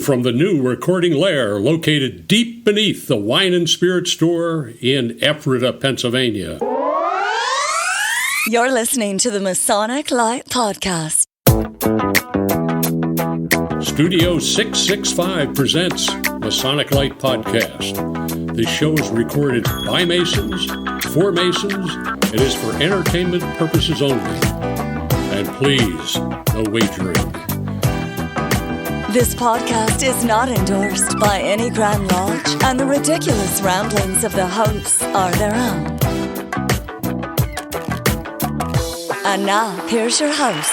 From the new recording lair located deep beneath the Wine and Spirit store in Ephrata, Pennsylvania. You're listening to the Masonic Light Podcast. Studio 665 presents Masonic Light Podcast. This show is recorded by Masons, for Masons, and is for entertainment purposes only. And please, no wagering. This podcast is not endorsed by any Grand Lodge, and the ridiculous ramblings of the hosts are their own. And now, here's your host.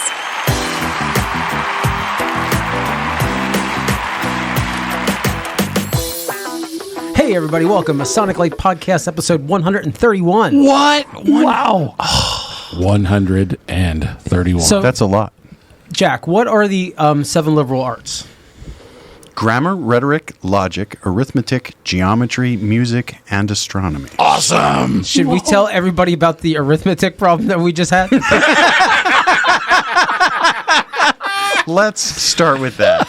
Hey everybody, welcome to Masonic Light Podcast, episode 131. What? Wow. 131. So, that's a lot. Jack, what are the 7 liberal arts? Grammar, rhetoric, logic, arithmetic, geometry, music, and astronomy. Awesome. Should we tell everybody about the arithmetic problem that we just had? Let's start with that.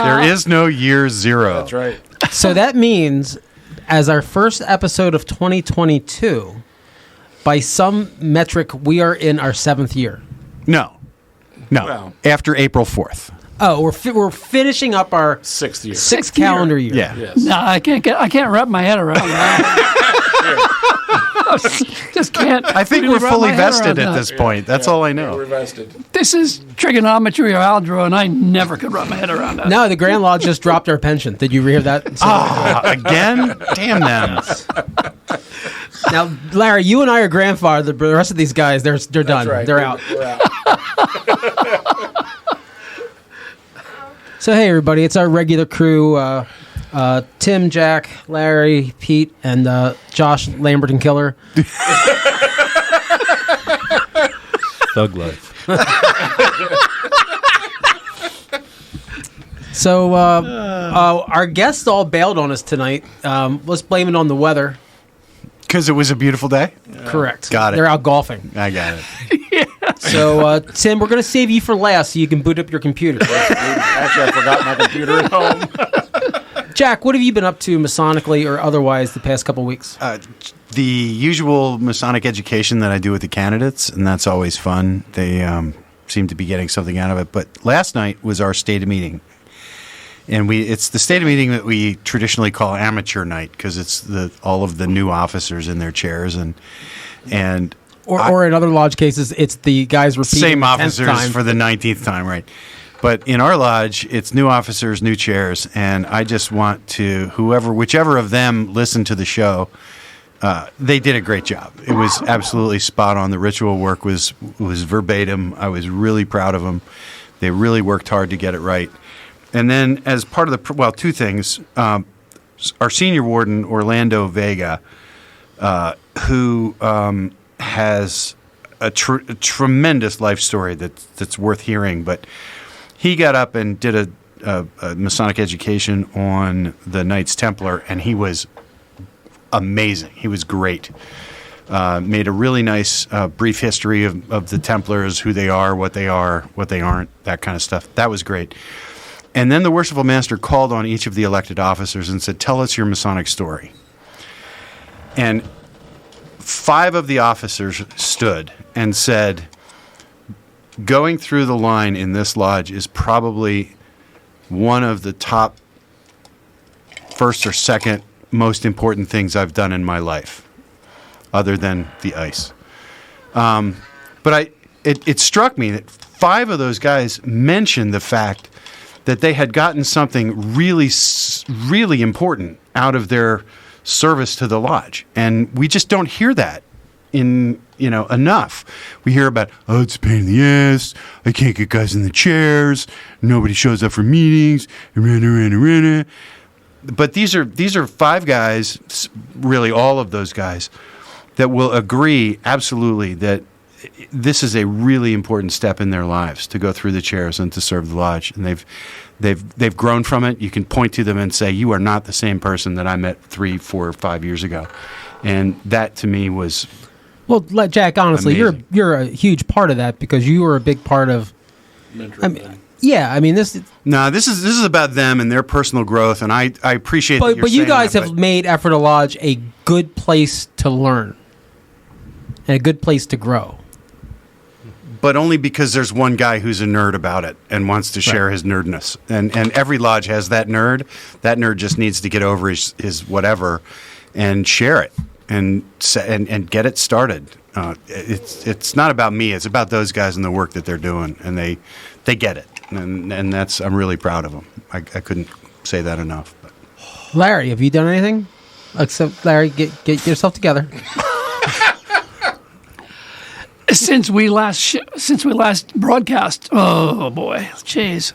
There is no year zero. That's right. So that means, as our first episode of 2022, by some metric, we are in our 7th year. No. Wow. After April 4th. Oh, we're finishing up our 6th year. 6th calendar year. Yeah. Yes. No, I can't wrap my head around that. Just can't. I think really we're wrap fully my head vested around at that. this point. That's all I know. We're vested. This is trigonometry or algebra, and I never could wrap my head around that. No, the Grand Lodge just dropped our pension. Did you hear that? Again? Damn them. Now, Larry, you and I are grandfathered. The rest of these guys, they're done. Right. They're out. We're out. So, hey, everybody, it's our regular crew. Tim, Jack, Larry, Pete, and Josh Lambert and Killer. Thug life. So, our guests all bailed on us tonight. Let's blame it on the weather. Because it was a beautiful day? Correct. Got it. They're out golfing. I got it. So, Tim, we're going to save you for last so you can boot up your computer. Actually, I forgot my computer at home. Jack, what have you been up to Masonically or otherwise the past couple weeks? The usual Masonic education that I do with the candidates, and that's always fun. They seem to be getting something out of it. But last night was our state of meeting. And it's the state of meeting that we traditionally call amateur night because it's all of the new officers in their chairs and Or in other lodge cases, it's the guys repeating same the 10th officers time. for the 19th time, right? But in our lodge, it's new officers, new chairs, and I just want to whichever of them listened to the show, they did a great job. It was absolutely spot on. The ritual work was verbatim. I was really proud of them. They really worked hard to get it right. And then, as part of two things, our senior warden Orlando Vega, who has a tremendous life story that's worth hearing, but he got up and did a Masonic education on the Knights Templar, and he was amazing. He was great. Made a really nice brief history of the Templars, who they are, what they aren't, that kind of stuff. That was great. And then the Worshipful Master called on each of the elected officers and said, "Tell us your Masonic story." And 5 of the officers stood and said, "Going through the line in this lodge is probably one of the top first or second most important things I've done in my life, other than the ice." But it struck me that 5 of those guys mentioned the fact that they had gotten something really, really important out of their service to the lodge, and we just don't hear that enough. We hear about, it's a pain in the ass, I can't get guys in the chairs, nobody shows up for meetings, but these are 5 guys, really all of those guys, that will agree absolutely that this is a really important step in their lives to go through the chairs and to serve the lodge, and they've grown from it. You can point to them and say, "You are not the same person that I met 3, 4, 5 years ago," and that to me was Well, Jack, honestly, amazing. you're a huge part of that because you were a big part of. Yeah, I mean this. No, this is about them and their personal growth, and I appreciate. But that you're you saying guys that, have made Ephrata Lodge a good place to learn and a good place to grow. but only because there's one guy who's a nerd about it and wants to share his nerdness. And every lodge has that nerd. That nerd just needs to get over his whatever and share it and get it started. It's not about me. It's about those guys and the work that they're doing, and they get it. And that's, I'm really proud of them. I couldn't say that enough. But. Larry, have you done anything? Except, Larry, get yourself together. Since we last broadcast, oh boy, jeez,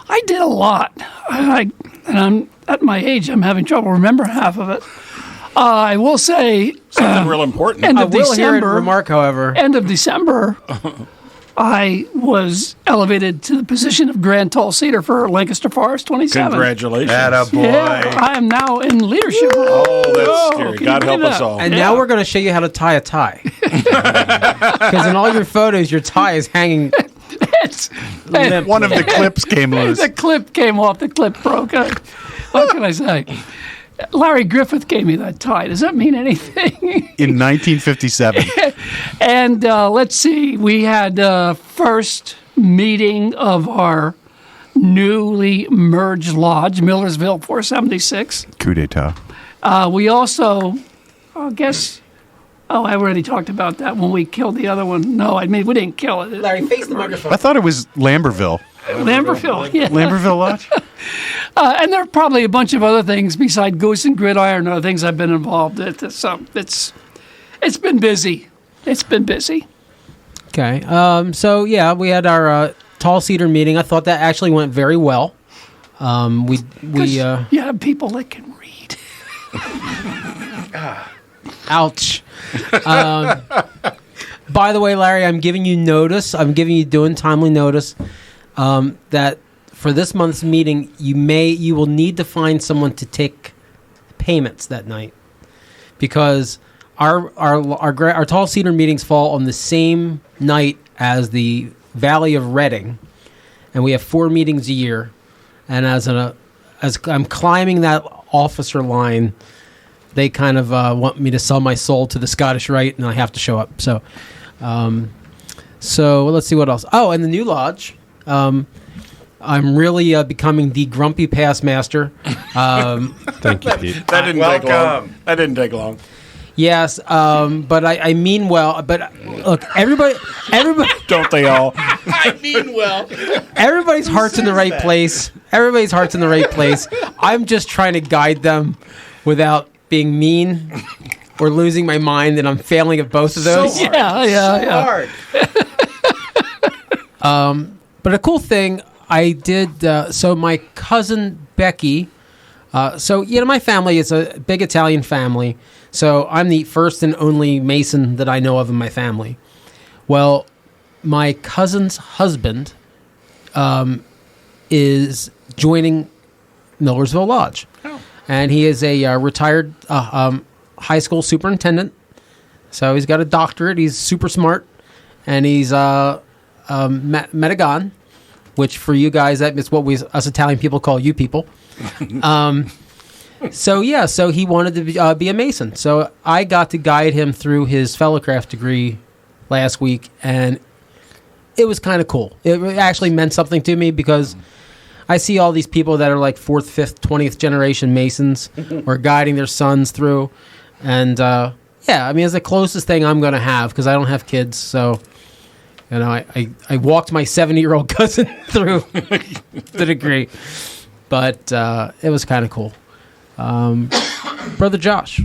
I did a lot. And I'm at my age, I'm having trouble remembering half of it. I will say something real important. End I of will December, hear a remark, however. End of December, I was elevated to the position of Grand Tall Cedar for Lancaster Forest 27. Congratulations. Attaboy. Yeah, I am now in leadership. Oh, that's scary. can God you help believe us that? all. And now we're going to show you how to tie a tie. Because in all your photos, your tie is hanging limp. One of the clips came loose. The clip came off. The clip broke. What can I say? Larry Griffith gave me that tie. Does that mean anything? In 1957. And let's see. We had first meeting of our newly merged lodge, Millersville 476. Coup d'etat. We also, I already talked about that when we killed the other one. No, I mean, we didn't kill it. Larry, face the microphone. I thought it was Lamberville. Lamberville, yeah. Lamberville Lodge? And there are probably a bunch of other things beside Goose and Gridiron, other things I've been involved in. So it's been busy. It's been busy. Okay. So, yeah, we had our Tall Cedar meeting. I thought that actually went very well. We you have people that can read. Ouch. By the way, Larry, I'm giving you notice. Doing timely notice that for this month's meeting, you will need to find someone to take payments that night, because our Tall Cedar meetings fall on the same night as the Valley of Reading, and we have 4 meetings a year. And as I'm climbing that officer line, they kind of want me to sell my soul to the Scottish Rite, and I have to show up. So let's see what else. Oh, and the new lodge. I'm really becoming the grumpy past master. Thank you, Pete. That didn't take long. That didn't take long. Yes, but I mean well. But look, everybody. Don't they all? I mean well. Everybody's heart's in the right place. Everybody's heart's in the right place. I'm just trying to guide them without being mean or losing my mind, and I'm failing at both of those. Yeah. But a cool thing I did, so my cousin Becky, my family is a big Italian family, so I'm the first and only Mason that I know of in my family. Well, my cousin's husband is joining Millersville Lodge, and he is a retired high school superintendent, so he's got a doctorate, he's super smart, and he's Metagon, which for you guys, that is what us Italian people call you people. So he wanted to be a Mason. So I got to guide him through his fellowcraft degree last week, and it was kind of cool. It actually meant something to me because I see all these people that are like 4th, 5th, 20th generation Masons or guiding their sons through. And it's the closest thing I'm going to have because I don't have kids, so... I walked my 70-year-old cousin through the degree, but it was kind of cool. Brother Josh.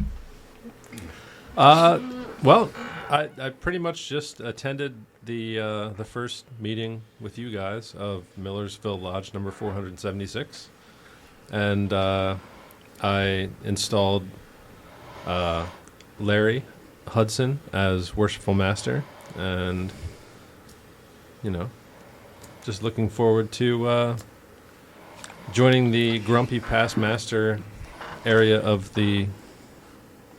Well, I pretty much just attended the first meeting with you guys of Millersville Lodge number 476, and I installed Larry Hudson as worshipful master, and just looking forward to joining the grumpy past master area of the.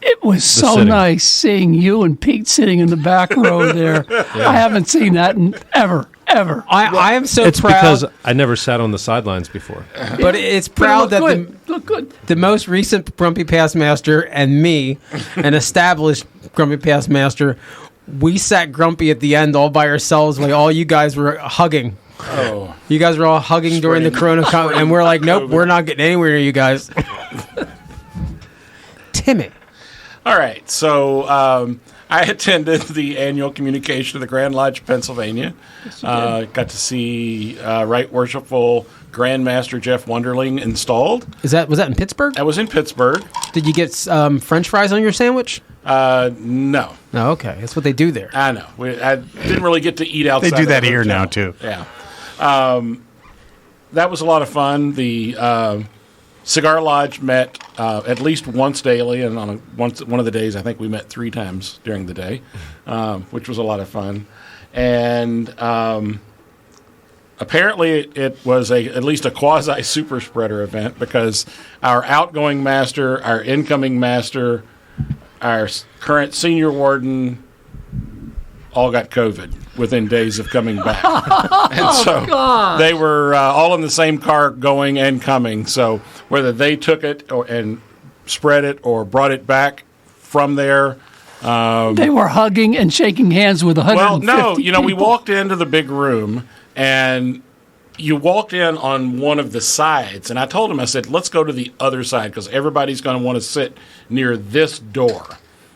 It was so sitting. nice seeing you and Pete sitting in the back row there. I haven't seen that in ever. ever. I am so It's proud. because I never sat on the sidelines before. But it's But it proud looked that good. Look good. the most recent Grumpy Past Master and me, an established Grumpy Past Master, we sat grumpy at the end all by ourselves while all you guys were hugging. Oh. You guys were all hugging during the Corona, and we're like, nope, we're not getting anywhere near you guys. Timmy. All right, so I attended the annual communication of the Grand Lodge of Pennsylvania. Got to see Right Worshipful Grand Master Jeff Wonderling installed. Was that in Pittsburgh? I was in Pittsburgh. Did you get French fries on your sandwich? No, No, okay. That's what they do there. I know. I didn't really get to eat outside. They do that the here hotel. now, too. Yeah. That was a lot of fun. The Cigar Lodge met at least once daily, and on one of the days, I think we met 3 times during the day, which was a lot of fun. And apparently, it was at least a quasi super spreader event because our outgoing master, our incoming master, our current senior warden, all got COVID within days of coming back. And so they were all in the same car going and coming. So whether they took it and spread it or brought it back from there. They were hugging and shaking hands with 150 Well, no, we people. walked into the big room and you walked in on one of the sides. And I told him, I said, let's go to the other side because everybody's going to want to sit near this door.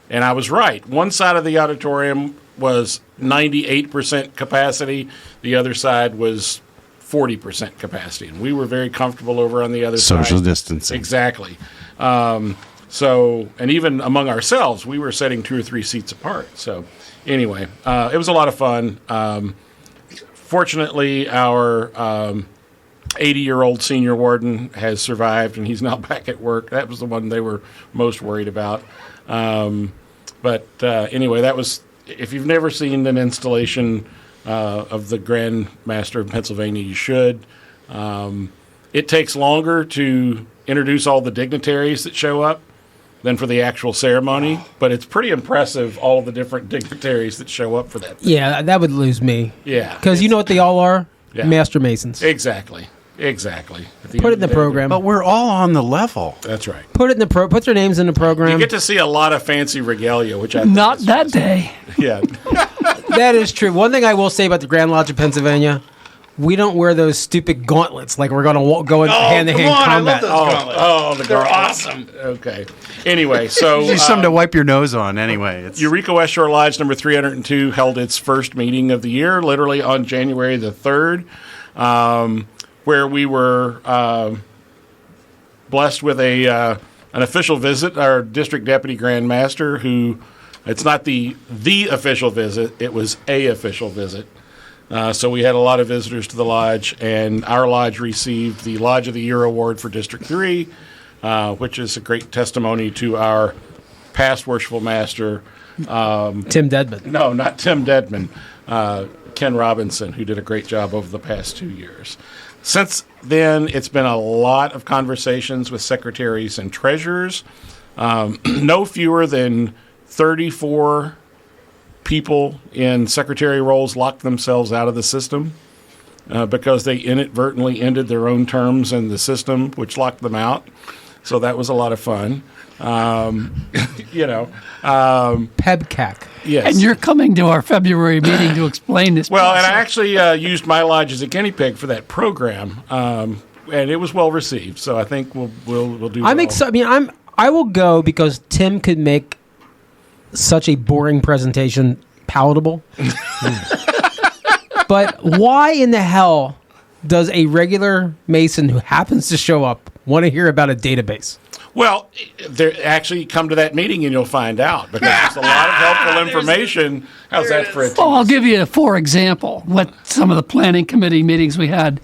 And I was right. One side of the auditorium was 98% capacity. The other side was 40% capacity. And we were very comfortable over on the other side. Social distancing. Exactly. So, and even among ourselves, we were sitting 2 or 3 seats apart. So anyway, it was a lot of fun. Fortunately, our 80-year-old senior warden has survived, and he's now back at work. That was the one they were most worried about. But anyway, that was, if you've never seen an installation of the Grand Master of Pennsylvania, you should. It takes longer to introduce all the dignitaries that show up than for the actual ceremony, but it's pretty impressive, all the different dignitaries that show up for that. Yeah, that would lose me. Yeah. Because you know what they all are? Yeah. Master Masons. Exactly. At the Put end it in of the day, program. But we're all on the level. That's right. Put their names in the program. You get to see a lot of fancy regalia, which I Not think is that day. Yeah. That is true. One thing I will say about the Grand Lodge of Pennsylvania, we don't wear those stupid gauntlets like we're going to go in hand-to-hand combat. They're awesome. Okay. Anyway, so Just something to wipe your nose on anyway. It's Eureka West Shore Lodge number 302 held its first meeting of the year, literally on January the 3rd, where we were blessed with an official visit, our district deputy grand master, who it's not the official visit, it was a official visit. So we had a lot of visitors to the lodge, and our lodge received the Lodge of the Year award for District 3, which is a great testimony to our past worshipful master. Tim Deadman. No, not Tim Deadman. Ken Robinson, who did a great job over the past 2 years. Since then, it's been a lot of conversations with secretaries and treasurers. No fewer than 34 people in secretary roles locked themselves out of the system because they inadvertently ended their own terms in the system, which locked them out. So that was a lot of fun. PEBCAC. Yes. And you're coming to our February meeting to explain this. Well, and I process. actually used my lodge as a guinea pig for that program, and it was well received. So I think we'll do. I'm well. excited. I will go because Tim could make such a boring presentation palatable. But why in the hell does a regular Mason who happens to show up want to hear about a database? Well, actually come to that meeting and you'll find out because there's a lot of helpful information. How's that for a tease? Oh, I'll give you, for example, what some of the planning committee meetings we had.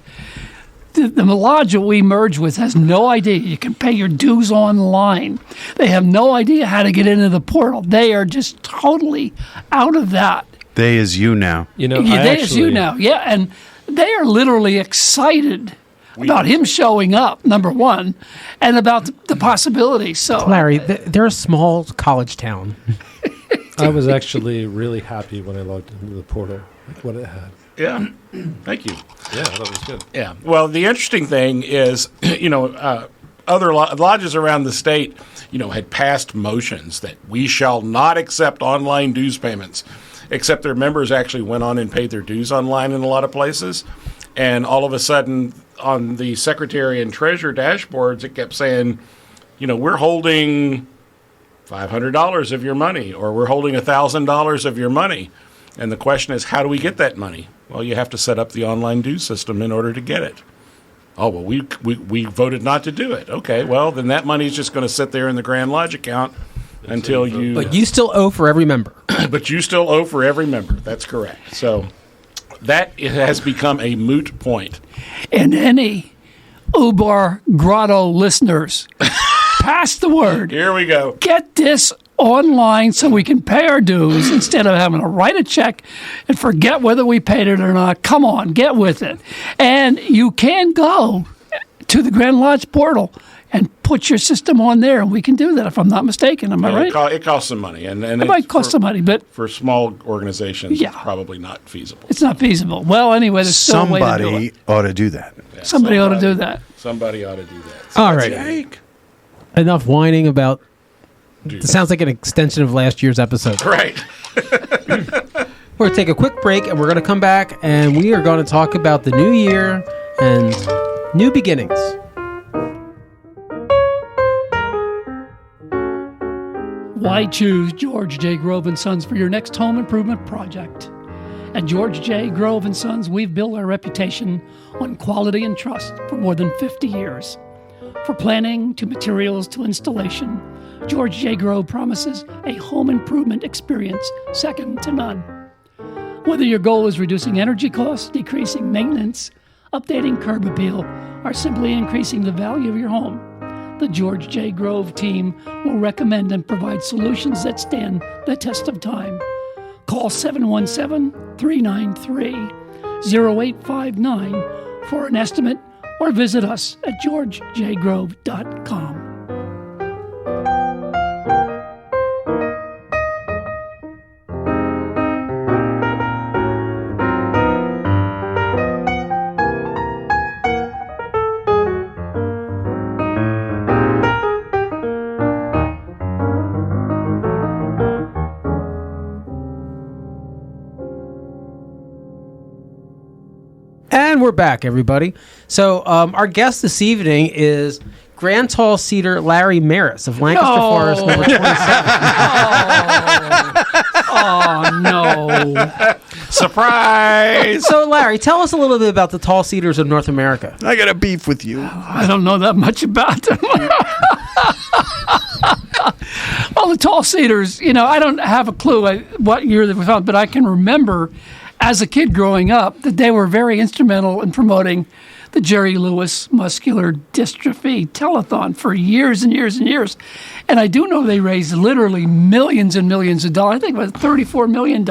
The lodge that we merged with has no idea. You can pay your dues online. They have no idea how to get into the portal. They are just totally out of that. they is you now. You know, Yeah, I they as you know. Yeah, and they are literally excited about him showing up, number one, and about the possibility. So, Larry, they're a small college town. I was actually really happy when I logged into the portal, like what it had. Yeah. Thank you. Yeah, that was good. Yeah. Well, the interesting thing is, other lodges around the state, had passed motions that we shall not accept online dues payments, except their members actually went on and paid their dues online in a lot of places. And all of a sudden, on the secretary and treasurer dashboards, it kept saying, we're holding $500 of your money, or we're holding $1,000 of your money. And the question is, how do we get that money? Well, you have to set up the online due system in order to get it. Oh, well, we voted not to do it. Okay, well, then that money is just going to sit there in the Grand Lodge account until you... But you still owe for every member. But you still owe for every member. That's correct. So that has become a moot point. And any Ubar Grotto listeners, pass the word. Here we go. Get this online so we can pay our dues instead of having to write a check and forget whether we paid it or not. Come on, get with it. And you can go to the Grand Lodge portal and put your system on there, and we can do that if I'm not mistaken. Am I right? It costs some money. And it might cost some money, but... For small organizations, it's probably not feasible. It's not feasible. Well, anyway, there's still a way to do it. Somebody ought to do that. Yeah, somebody ought to do that. Somebody ought to do that. So All right. Enough whining about... It sounds like an extension of last year's episode. Right. We're going to take a quick break, and we're going to come back, and we are going to talk about the new year and new beginnings. Why choose George J. Grove & Sons for your next home improvement project? At George J. Grove & Sons, we've built our reputation on quality and trust for more than 50 years. From planning to materials to installation, George J. Grove promises a home improvement experience second to none. Whether your goal is reducing energy costs, decreasing maintenance, updating curb appeal, or simply increasing the value of your home, the George J. Grove team will recommend and provide solutions that stand the test of time. Call 717-393-0859 for an estimate or visit us at georgejgrove.com. And we're back, everybody. So our guest this evening is Grand Tall Cedar Larry Merris of Lancaster Forest, number 27. Oh, no. Surprise! So, Larry, tell us a little bit about the tall cedars of North America. I got a beef with you. I don't know that much about them. Well, the tall cedars, I don't have a clue what year they were found, but I can remember as a kid growing up that they were very instrumental in promoting the Jerry Lewis Muscular Dystrophy Telethon for years and years and years. And I do know they raised literally millions and millions of dollars. I think about $34 million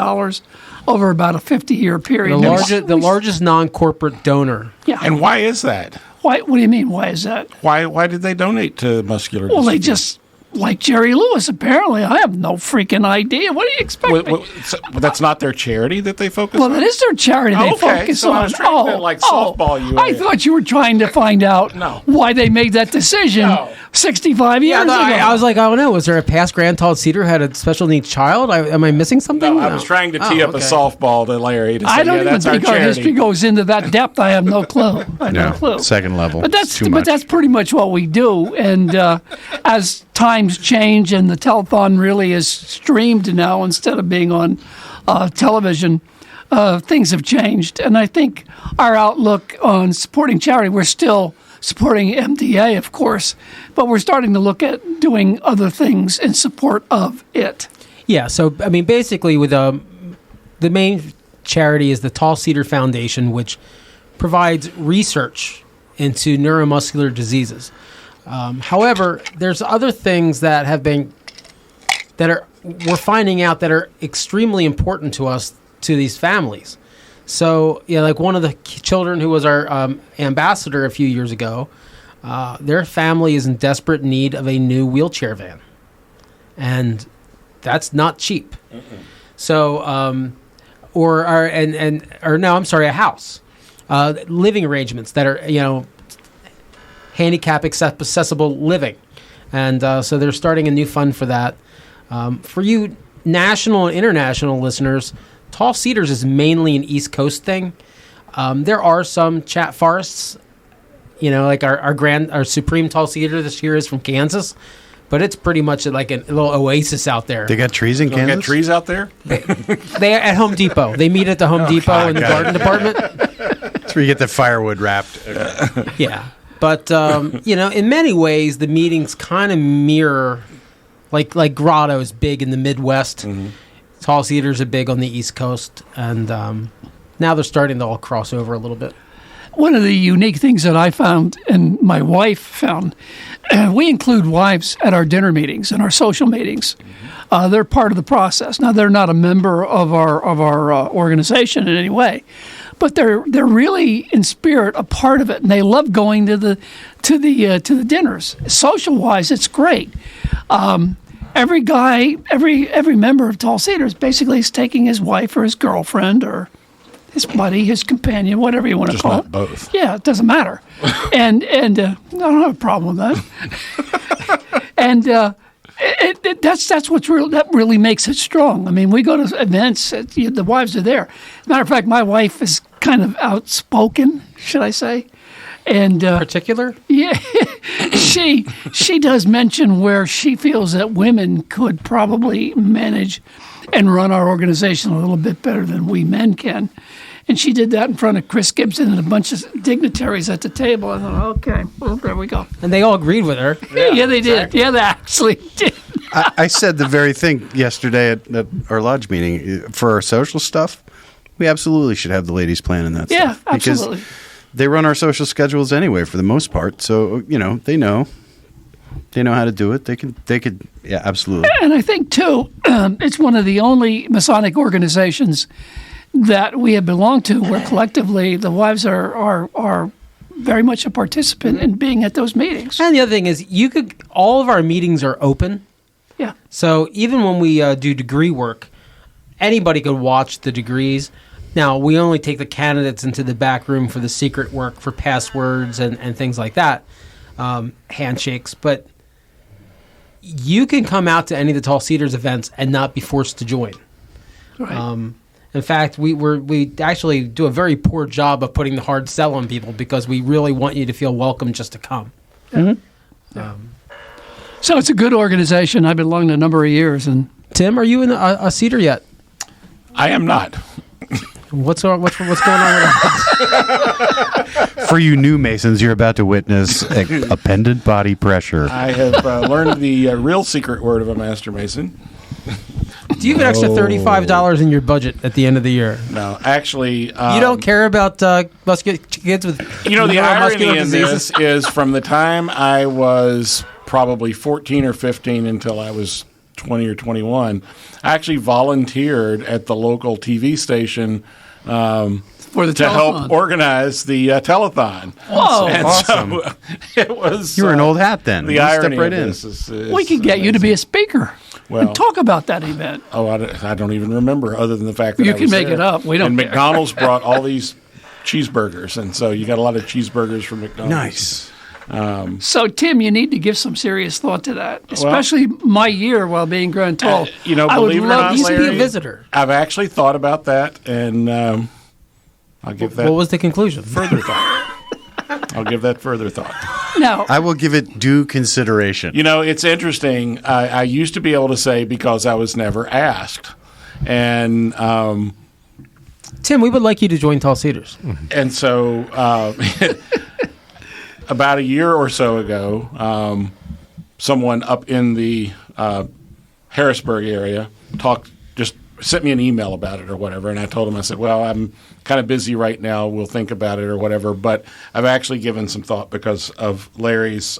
over about a 50-year period. The largest non-corporate donor. Yeah. And why is that? Why? What do you mean, why is that? Why did they donate to muscular dystrophy? Well, they just... like Jerry Lewis, apparently. I have no freaking idea. What do you expect? So that's not their charity that they focus on? Well, that is their charity they focus so on. I was trying to softball you. I thought you were trying to find out why they made that decision 65 years ago. I was like, I don't know. Was there a past Grand Tall Cedar who had a special needs child? Am I missing something? No, I was trying to tee up a softball to Larry to say, I don't even think our history goes into that depth. I have no clue. No clue. Second level. But that's pretty much what we do. And as times change and the telethon really is streamed now instead of being on television, things have changed. And I think our outlook on supporting charity, we're still supporting MDA, of course, but we're starting to look at doing other things in support of it. Yeah, so, I mean, basically, with the main charity is the Tall Cedar Foundation, which provides research into neuromuscular diseases. However, there's other things that we're finding out that are extremely important to us, to these families. So, like one of the children who was our ambassador a few years ago, their family is in desperate need of a new wheelchair van. And that's not cheap. Mm-mm. So a house. Living arrangements that are, handicap accessible living. And so they're starting a new fund for that. For you national and international listeners, Tall Cedars is mainly an East Coast thing. There are some chat forests, like our Supreme Tall Cedar this year is from Kansas, but it's pretty much like a little oasis out there. They got trees in Kansas? Got trees out there? They at Home Depot. They meet at the Home Depot in the garden department. That's where you get the firewood wrapped. Yeah. But, in many ways, the meetings kind of mirror, like Grotto is big in the Midwest. Mm-hmm. Tall Cedars are big on the East Coast. And now they're starting to all cross over a little bit. One of the unique things that I found, and my wife found, we include wives at our dinner meetings and our social meetings. They're part of the process. Now, they're not a member of our organization in any way, but they're really in spirit a part of it, and they love going to the dinners. Social wise, it's great. Every member of Tall Cedars basically is taking his wife or his girlfriend or his buddy, his companion, whatever you want to call it. Both. Yeah, it doesn't matter. and I don't have a problem with that. And that's what's real. That really makes it strong. I mean, we go to events. The wives are there. Matter of fact, my wife is kind of outspoken, should I say? And particular? Yeah, she does mention where she feels that women could probably manage and run our organization a little bit better than we men can. And she did that in front of Chris Gibson and a bunch of dignitaries at the table. I thought, okay, well, there we go. And they all agreed with her. Yeah, they did. Yeah, they actually did. I said the very thing yesterday at our lodge meeting. For our social stuff, we absolutely should have the ladies planning that stuff. Yeah, absolutely. Because they run our social schedules anyway for the most part. So, they know how to do it. They could, yeah, absolutely. And I think, too, it's one of the only Masonic organizations that we have belonged to where collectively the wives are very much a participant in being at those meetings. And the other thing is, all of our meetings are open. Yeah. So even when we do degree work, anybody could watch the degrees. Now, we only take the candidates into the back room for the secret work, for passwords and things like that, handshakes. But you can come out to any of the Tall Cedars events and not be forced to join. Right. In fact, we actually do a very poor job of putting the hard sell on people because we really want you to feel welcome just to come. Mm-hmm. So it's a good organization. I've belonged a number of years. And Tim, are you in a Cedar yet? I am not. What's going on with that? For you new Masons, you're about to witness a pendant body pressure. I have learned the real secret word of a Master Mason. Do you have an extra $35 in your budget at the end of the year? No, actually... you don't care about kids with the irony in this is from the time I was probably 14 or 15 until I was 20 or 21, I actually volunteered at the local TV station for the to help organize the telethon. Whoa! And awesome. So it was... You were an old hat then. The You irony step right of in. this is we could get you to be a speaker and talk about that event. Oh, I don't even remember, other than the fact that you I can was make there. it up. We don't And care. McDonald's brought all these cheeseburgers, and so you got a lot of cheeseburgers from McDonald's. Nice. So, Tim, you need to give some serious thought to that, especially my year while being grown tall. I would believe it or love not, You used to be a Larry, visitor. I've actually thought about that, and I'll give that What was the conclusion? further thought. I'll give that further thought. Now, I will give it due consideration. It's interesting. I used to be able to say because I was never asked, and Tim, we would like you to join Tall Cedars. and so about a year or so ago, someone up in the Harrisburg area just sent me an email about it or whatever, and I told him, I said, well, I'm kind of busy right now. We'll think about it or whatever, but I've actually given some thought because of Larry's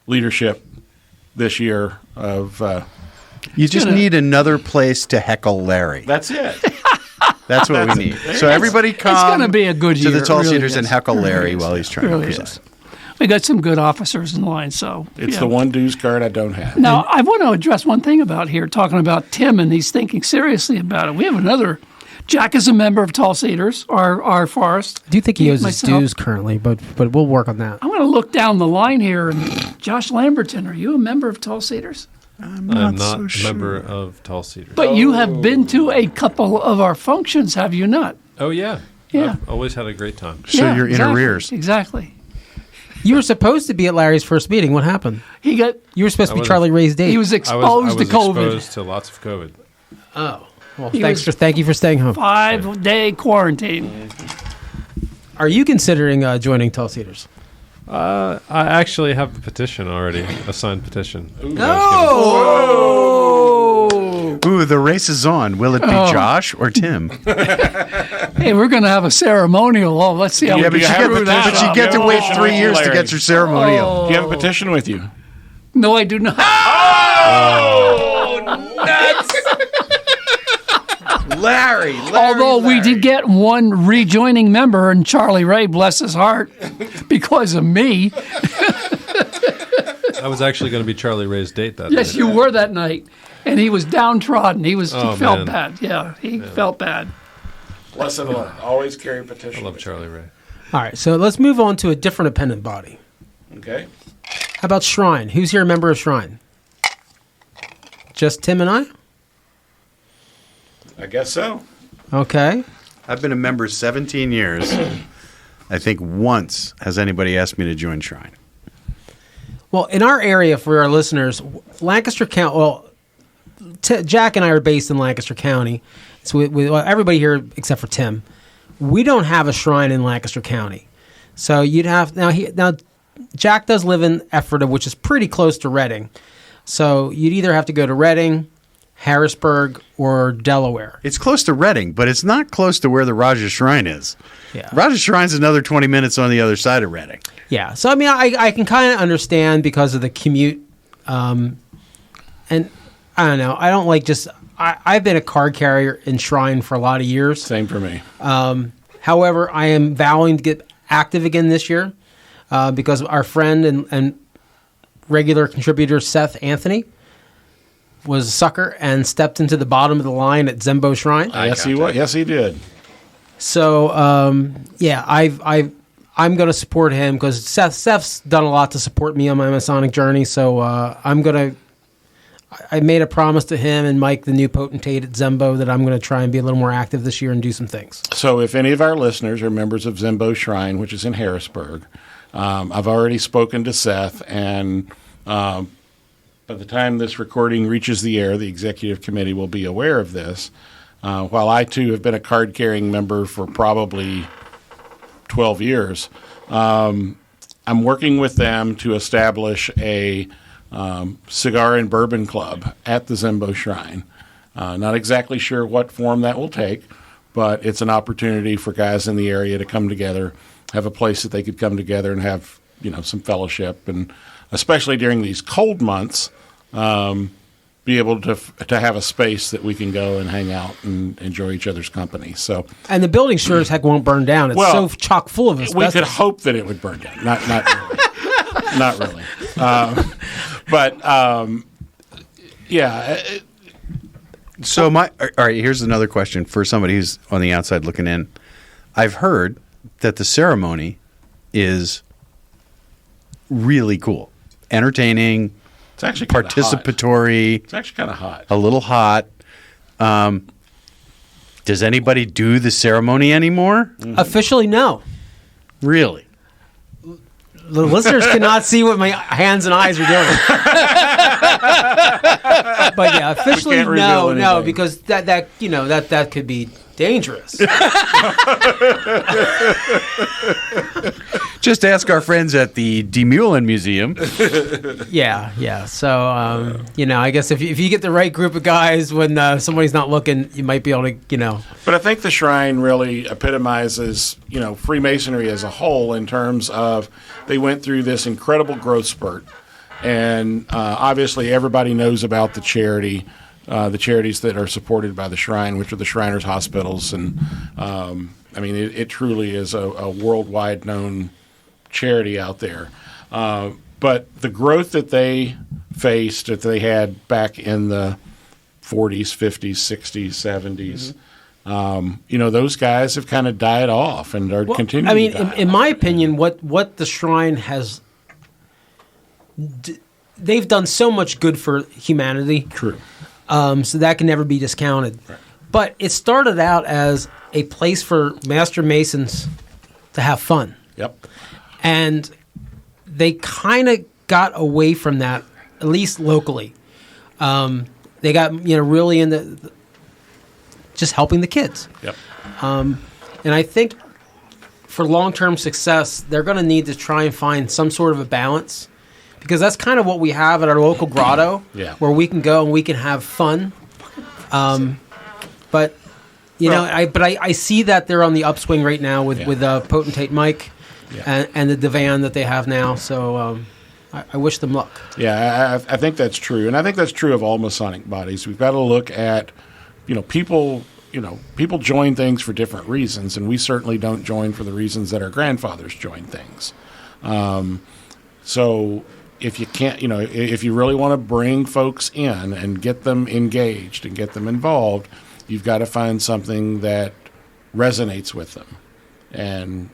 leadership this year of You just need another place to heckle Larry. that's it. That's what we need. So everybody come gonna be a good to year. the Tall It really Cedars and is. heckle Larry while he's trying really to preside. is. We got some good officers in line, so It's yeah. the one dues card I don't have. Now, I want to address one thing about here, talking about Tim, and he's thinking seriously about it. We have another Jack is a member of Tall Cedars, our forest. I do think he owes his Myself. dues currently, but we'll work on that. I'm going to look down the line here. And Josh Lamberton, are you a member of Tall Cedars? I'm not a member of Tall Cedars. But you have been to a couple of our functions, have you not? Oh, yeah. Yeah. I've always had a great time. So you're in exactly, arrears. Exactly. You were supposed to be at Larry's first meeting. What happened? He got. You were supposed to be wasn't- Charlie Ray's date. He was I exposed was to COVID. exposed to lots of COVID. Oh, well, He thank you for staying home. 5-day quarantine. Are you considering joining Tall Cedars? I actually have a petition already, a signed petition. Oh! Ooh, the race is on. Will it be Josh or Tim? Hey, we're going to have a ceremonial. Oh, let's see how Yeah, we but get through that. you get to Yeah. wait 3 years to get your ceremonial. Do you have a petition with you? No, I do not. Larry. Although we did get one rejoining member, and Charlie Ray, bless his heart, because of me. I was actually going to be Charlie Ray's date that Yes, night. you were that night. And he was downtrodden. He felt man. bad. Yeah, he felt bad. Lesson learned. Always carry a petition. I love Charlie Ray. All right, so let's move on to a different appendant body. Okay. How about Shrine? Who's here a member of Shrine? Just Tim and I? I guess so. Okay. I've been a member 17 years. I think once has anybody asked me to join Shrine. Well, in our area, for our listeners, Lancaster County, well, Jack and I are based in Lancaster County. So everybody here except for Tim, we don't have a shrine in Lancaster County. So you'd have, now Jack does live in Ephrata, which is pretty close to Reading. So you'd either have to go to Reading, Harrisburg, or Delaware. It's close to Reading, but it's not close to where the Raja Shrine is. Yeah. Raja Shrine's another 20 minutes on the other side of Reading. Yeah. So, I mean, I can kind of understand because of the commute. And I don't know. I don't like just... I've been a card carrier in Shrine for a lot of years. Same for me. However, I am vowing to get active again this year because our friend and regular contributor Seth Anthony was a sucker and stepped into the bottom of the line at Zembo Shrine. Yes, he was. Yes, he did. So, yeah, I'm going to support him because Seth's done a lot to support me on my Masonic journey. So I made a promise to him and Mike, the new potentate at Zembo, that I'm going to try and be a little more active this year and do some things. So if any of our listeners are members of Zembo Shrine, which is in Harrisburg, I've already spoken to Seth, and by the time this recording reaches the air, the executive committee will be aware of this. While I, too, have been a card-carrying member for probably 12 years, I'm working with them to establish a cigar and bourbon club at the Zembo Shrine. Not exactly sure what form that will take, but it's an opportunity for guys in the area to come together, have a place that they could come together and have, some fellowship, and especially during these cold months, be able to have a space that we can go and hang out and enjoy each other's company. So, And the building sure as heck won't burn down. It's Well, so chock full of asbestos. we could hope that it would burn down. Not really. Not really. But yeah. So all right, here's another question for somebody who's on the outside looking in. I've heard that the ceremony is really cool, entertaining, It's actually kinda participatory, hot. It's actually kind of hot. a little hot. Does anybody do the ceremony anymore? Officially, no. Really? The listeners cannot see what my hands and eyes are doing. But yeah, officially can't reveal no, anything. because that could be dangerous. Just ask our friends at the Demulin Museum. Yeah. So I guess if you get the right group of guys when somebody's not looking, you might be able to But I think the shrine really epitomizes, Freemasonry as a whole in terms of they went through this incredible growth spurt. And obviously everybody knows about the charities that are supported by the shrine, which are the Shriners Hospitals. And, it truly is a worldwide known charity out there. But the growth that they faced, that they had back in the 40s, 50s, 60s, 70s, Those guys have kind of died off and are continuing. I mean, to die in off. my opinion, what the Shrine has, they've done so much good for humanity. True. So that can never be discounted. Right. But it started out as a place for Master Masons to have fun. Yep. And they kind of got away from that, at least locally. They got really into just helping the kids. Yep. And I think for long-term success, they're going to need to try and find some sort of a balance, because that's kind of what we have at our local grotto, Yeah. where we can go and we can have fun. But I see that they're on the upswing right now with Potentate Mike and the divan that they have now. So I wish them luck. Yeah, I think that's true, and I think that's true of all Masonic bodies. We've got to look at, people. People join things for different reasons, and we certainly don't join for the reasons that our grandfathers joined things. So if you can't, if you really want to bring folks in and get them engaged and get them involved, you've got to find something that resonates with them. And,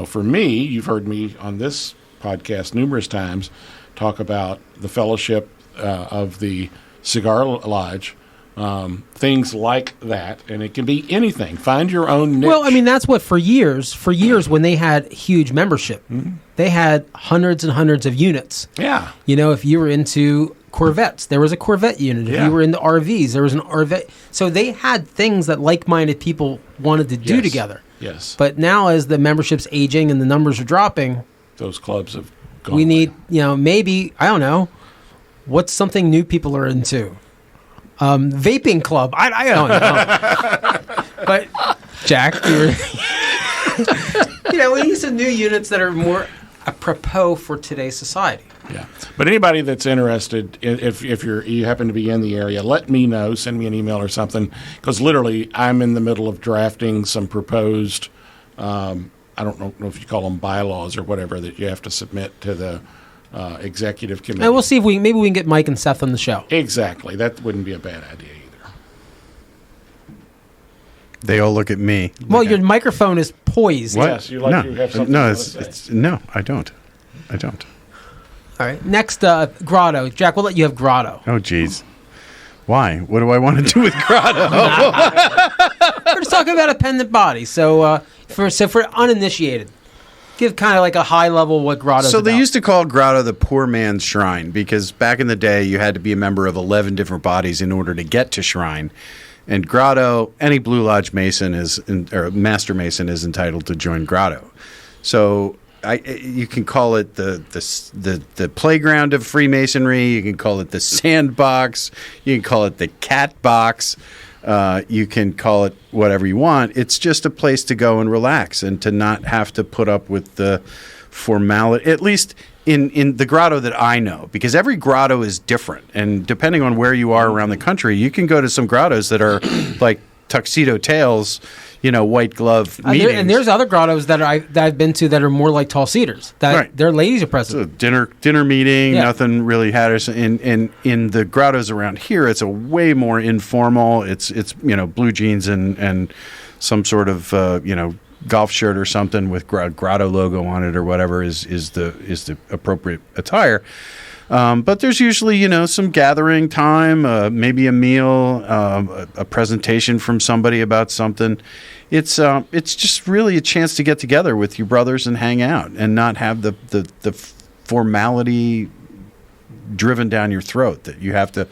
for me, you've heard me on this podcast numerous times talk about the fellowship of the Cigar Lodge, things like that, and it can be anything. Find your own niche. Well, I mean, that's what for years when they had huge membership, they had hundreds and hundreds of units. Yeah. If you were into Corvettes, there was a Corvette unit. If you were into RVs, there was an RV. So they had things that like-minded people wanted to do together. Yes. But now, as the membership's aging and the numbers are dropping, those clubs have gone we away. need, maybe, I don't know, what's something new people are into? Vaping club. I don't know. But Jack, we need some new units that are more apropos for today's society. Yeah. But anybody that's interested, if you happen to be in the area, let me know. Send me an email or something, because literally I'm in the middle of drafting some proposed. I don't know if you call them bylaws or whatever that you have to submit to the executive committee. And we'll see if maybe we can get Mike and Seth on the show. Exactly. That wouldn't be a bad idea either. They all look at me. Well, your microphone is poised. What? Yes, you have something no, to say. no, I don't. All right. Next, Grotto. Jack, we'll let you have Grotto. Oh, geez. Why? What do I want to do with Grotto? We're just talking about a pendant body. So, for uninitiated, give kind of like a high level what Grotto's So they about. used to call Grotto the poor man's shrine, because back in the day you had to be a member of 11 different bodies in order to get to shrine. And Grotto, any Blue Lodge Mason or Master Mason is entitled to join Grotto. So you can call it the playground of Freemasonry. You can call it the sandbox. You can call it the cat box. You can call it whatever you want. It's just a place to go and relax and to not have to put up with the formality, at least in the grotto that I know, because every grotto is different. And depending on where you are around the country, you can go to some grottos that are like Tuxedo Tales, white glove meetings. And there's other grottos that I've been to that are more like Tall Cedars. That Right. their ladies are present. So dinner meeting, Yeah. nothing really Hatterson. In the grottos around here, it's a way more informal. It's blue jeans and some sort of golf shirt or something with grotto logo on it or whatever is the appropriate attire. But there's usually some gathering time, maybe a meal, a presentation from somebody about something. It's just really a chance to get together with your brothers and hang out and not have the formality driven down your throat that you have to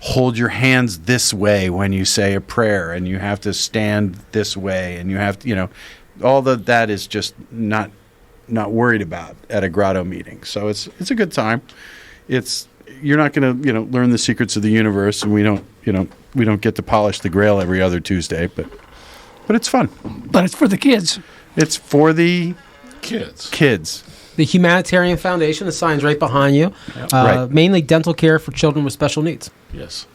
hold your hands this way when you say a prayer, and you have to stand this way, and you have to, all that is just not worried about at a grotto meeting. So it's a good time. You're not going to learn the secrets of the universe, and we don't get to polish the Grail every other Tuesday, but it's fun. But it's for the kids. It's for the Kids. The Humanitarian Foundation, the sign's right behind you. Right. Mainly dental care for children with special needs. Yes.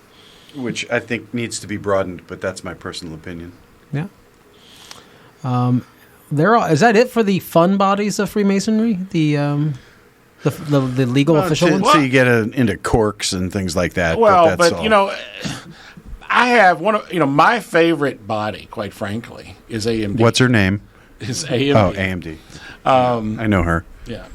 which I think needs to be broadened, but that's my personal opinion. Yeah. Is that it for the fun bodies of Freemasonry? The legal official ones? So you get into corks and things like that. Well, that's but all. I have one of my favorite body, quite frankly, is AMD. What's her name? Is AMD. Oh, AMD. I know her. Yeah.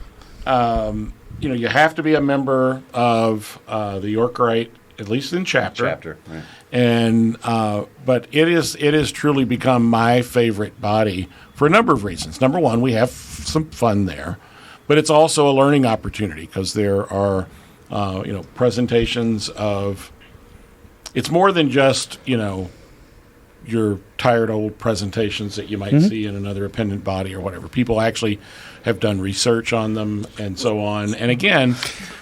You have to be a member of the York Rite, at least in chapter. Right. And but it is truly become my favorite body for a number of reasons. Number one, we have some fun there, but it's also a learning opportunity because there are presentations of. It's more than just your tired old presentations that you might see in another appendant body or whatever. People actually have done research on them and so on. And again,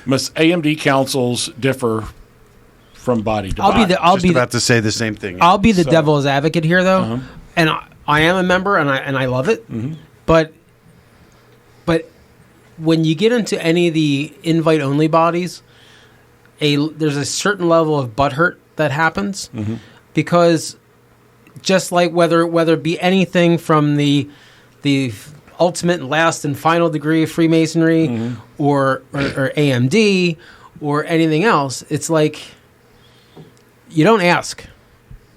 AMD councils differ from body to body. I'll be about to say the same thing. I'll be the devil's advocate here, though, and I am a member, and I love it. But when you get into any of the invite-only bodies, there's a certain level of butthurt that happens because just like whether it be anything from the ultimate and last and final degree of Freemasonry or AMD or anything else, it's like you don't ask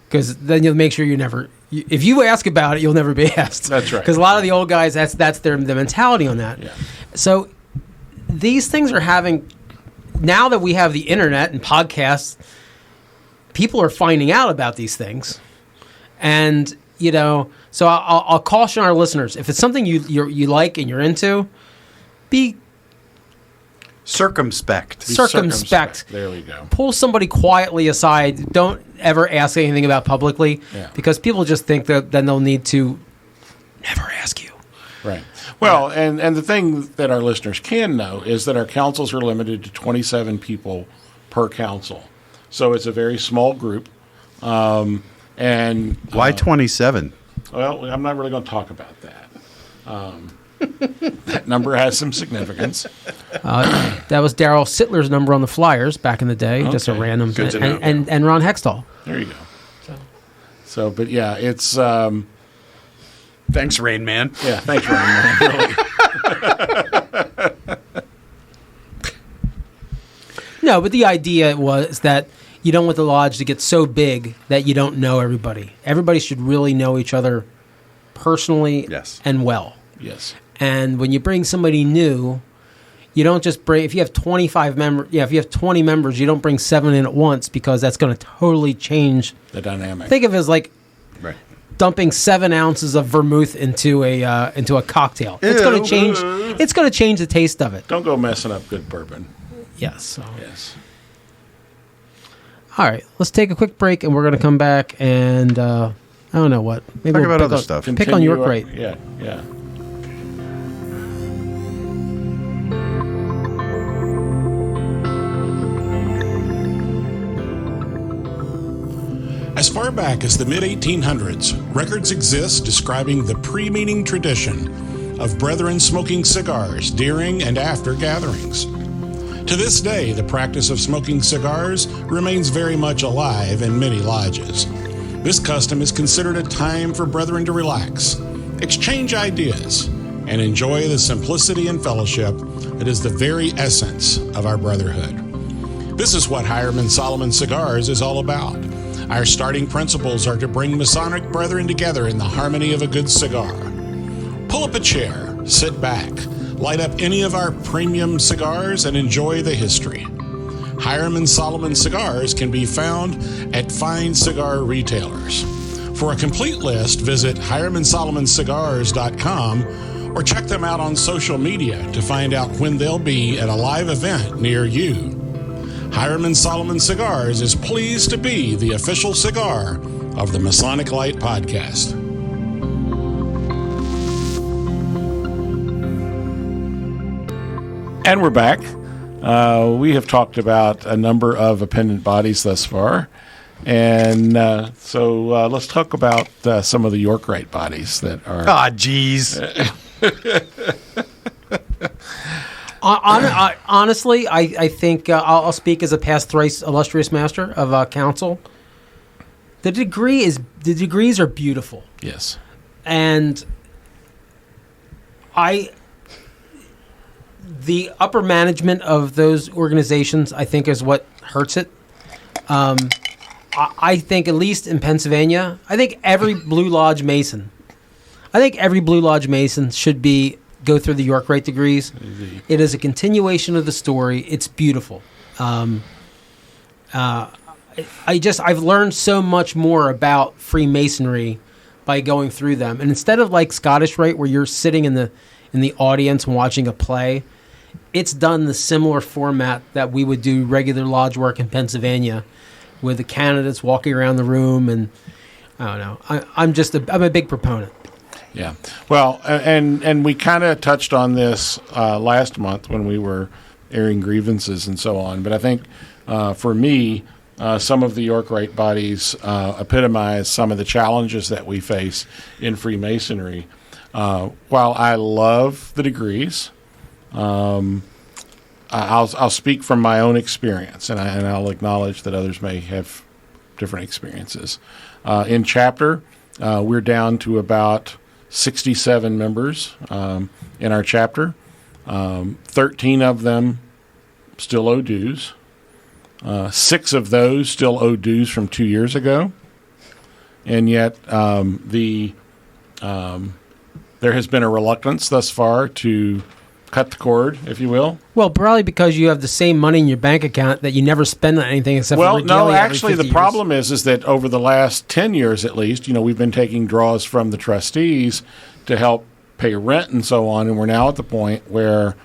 because then you'll make sure you never. If you ask about it, you'll never be asked. That's right. Because a lot of the old guys, that's their mentality on that. Yeah. So these things are having. Now that we have the internet and podcasts, people are finding out about these things, and So I'll caution our listeners: if it's something you like and you're into, be circumspect. Circumspect. There we go. Pull somebody quietly aside. Don't ever ask anything about publicly, because people just think that then they'll need to never ask you. Right. Well, and the thing that our listeners can know is that our councils are limited to 27 people per council. So it's a very small group. And why 27? Well, I'm not really going to talk about that. That number has some significance. That was Darryl Sittler's number on the Flyers back in the day. Okay. Just a random. Good to know. And Ron Hextall. There you go. So, but yeah, it's. Thanks, Rain Man. Yeah, thanks, Rain Man. Really. No, but the idea was that you don't want the lodge to get so big that you don't know everybody. Everybody should really know each other personally and well. Yes. And when you bring somebody new, you don't just bring. If you have 25 members, if you have 20 members, you don't bring 7 in at once because that's going to totally change the dynamic. Think of it as like dumping 7 ounces of vermouth into a cocktail. It's going to change. It's going to change the taste of it. Don't go messing up good bourbon. Yes. So. Yes. All right, let's take a quick break, and we're going to come back and I don't know what. Maybe talk about other stuff. Pick on York Rite. Yeah. Yeah. As far back as the mid-1800s, records exist describing the pre-meeting tradition of brethren smoking cigars during and after gatherings. To this day, the practice of smoking cigars remains very much alive in many lodges. This custom is considered a time for brethren to relax, exchange ideas, and enjoy the simplicity and fellowship that is the very essence of our brotherhood. This is what Hiram Solomon Cigars is all about. Our starting principles are to bring Masonic brethren together in the harmony of a good cigar. Pull up a chair, sit back, light up any of our premium cigars, and enjoy the history. Hiram Solomon Cigars can be found at fine cigar retailers. For a complete list, visit hiramandsolomonscigars.com or check them out on social media to find out when they'll be at a live event near you. Hiram Solomon Cigars is pleased to be the official cigar of the Masonic Light Podcast. And we're back. We have talked about a number of appendant bodies thus far. And so let's talk about some of the York Rite bodies that are... Ah, geez. Honestly, I think I'll speak as a past thrice illustrious master of council. The degrees are beautiful. Yes. And the upper management of those organizations, I think, is what hurts it. I think at least in Pennsylvania, I think every Blue Lodge Mason should go through the York Rite degrees. It is a continuation of the story. It's beautiful. I've learned so much more about Freemasonry by going through them. And instead of like Scottish Rite, where you're sitting in the audience and watching a play, it's done the similar format that we would do regular lodge work in Pennsylvania, with the candidates walking around the room. And I don't know. I'm a big proponent. Yeah. Well, and we kind of touched on this last month when we were airing grievances and so on. But I think for me, some of the York Rite bodies epitomize some of the challenges that we face in Freemasonry. While I love the degrees, I'll speak from my own experience, and I'll acknowledge that others may have different experiences. In chapter, we're down to about 67 members in our chapter. 13 of them still owe dues. 6 of those still owe dues from 2 years ago. And yet there has been a reluctance thus far to cut the cord, if you will. Well, probably because you have the same money in your bank account that you never spend on anything except for regalia. Well, no, actually, the years. problem is that over the last 10 years at least, we've been taking draws from the trustees to help pay rent and so on, and we're now at the point where,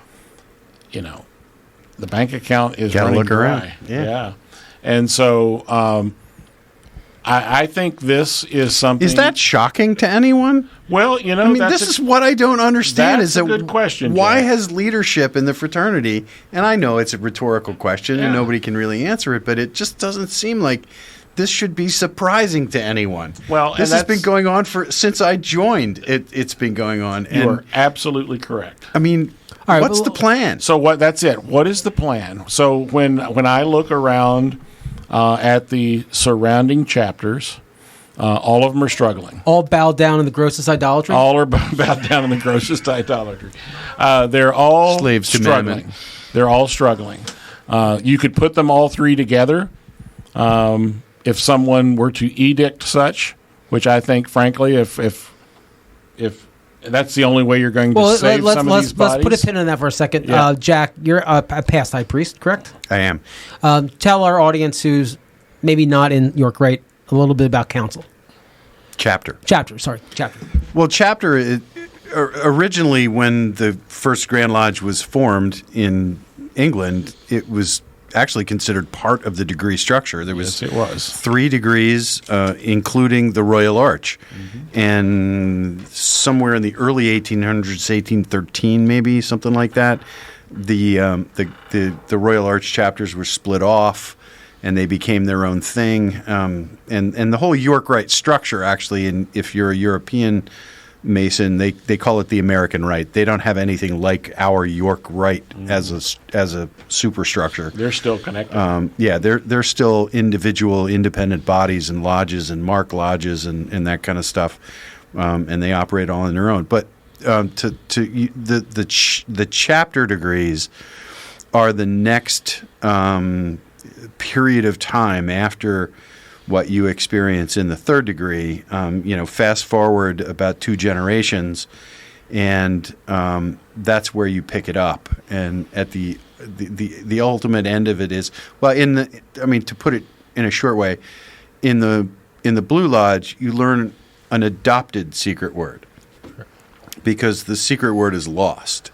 the bank account is running look dry. around. Yeah. And so I think this is something. Is that shocking to anyone? Well, this is what I don't understand. That's a good question. Why Jack. has leadership in the fraternity? And I know it's a rhetorical question, and nobody can really answer it, but it just doesn't seem like this should be surprising to anyone. Well, this has been going on since I joined. It's been going on. You are absolutely correct. I mean, all right, what's the plan? So that's it. What is the plan? So when I look around at the surrounding chapters, all of them are struggling. All bowed down in the grossest idolatry? All are bowed down in the grossest idolatry. They're all slaves to struggling. mammon. They're all struggling. You could put them all three together if someone were to edict such, which I think, frankly, if that's the only way you're going to save some of these bodies. Let's put a pin in that for a second. Yeah. Jack, you're a past high priest, correct? I am. Tell our audience who's maybe not in York Rite a little bit about council. Chapter. Well, chapter, originally when the first Grand Lodge was formed in England, it was actually considered part of the degree structure. There was, yes, it was 3 degrees, including the Royal Arch. Mm-hmm. And somewhere in the early 1800s, 1813 maybe, something like that, the Royal Arch chapters were split off, and they became their own thing. And the whole York Rite structure, actually, and if you're a European Mason, they call it the American Rite. They don't have anything like our York Rite as a superstructure. They're still connected. They're still individual, independent bodies and lodges and mark lodges and that kind of stuff, and they operate all on their own. But the chapter degrees are the next period of time after what you experience in the third degree. Fast forward about 2 generations, and that's where you pick it up. And at the ultimate end of it is, to put it in a short way, in the Blue Lodge, you learn an adopted secret word because the secret word is lost.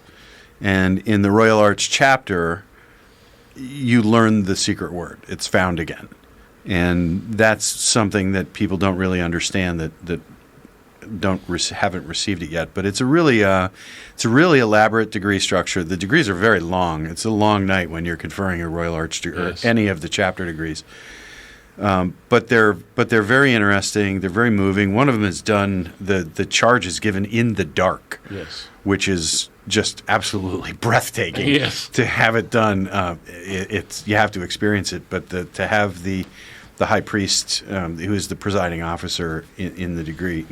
And in the Royal Arch chapter, you learn the secret word. It's found again. And that's something that people don't really understand, that haven't received it yet. But it's a really elaborate degree structure. The degrees are very long. It's a long night when you're conferring a Royal Arch degree, yes, or any of the chapter degrees. But they're very interesting. They're very moving. One of them is done. The charge is given in the dark, yes, which is just absolutely breathtaking. Yes, to have it done, you have to experience it. But to have the high priest, who is the presiding officer in the degree,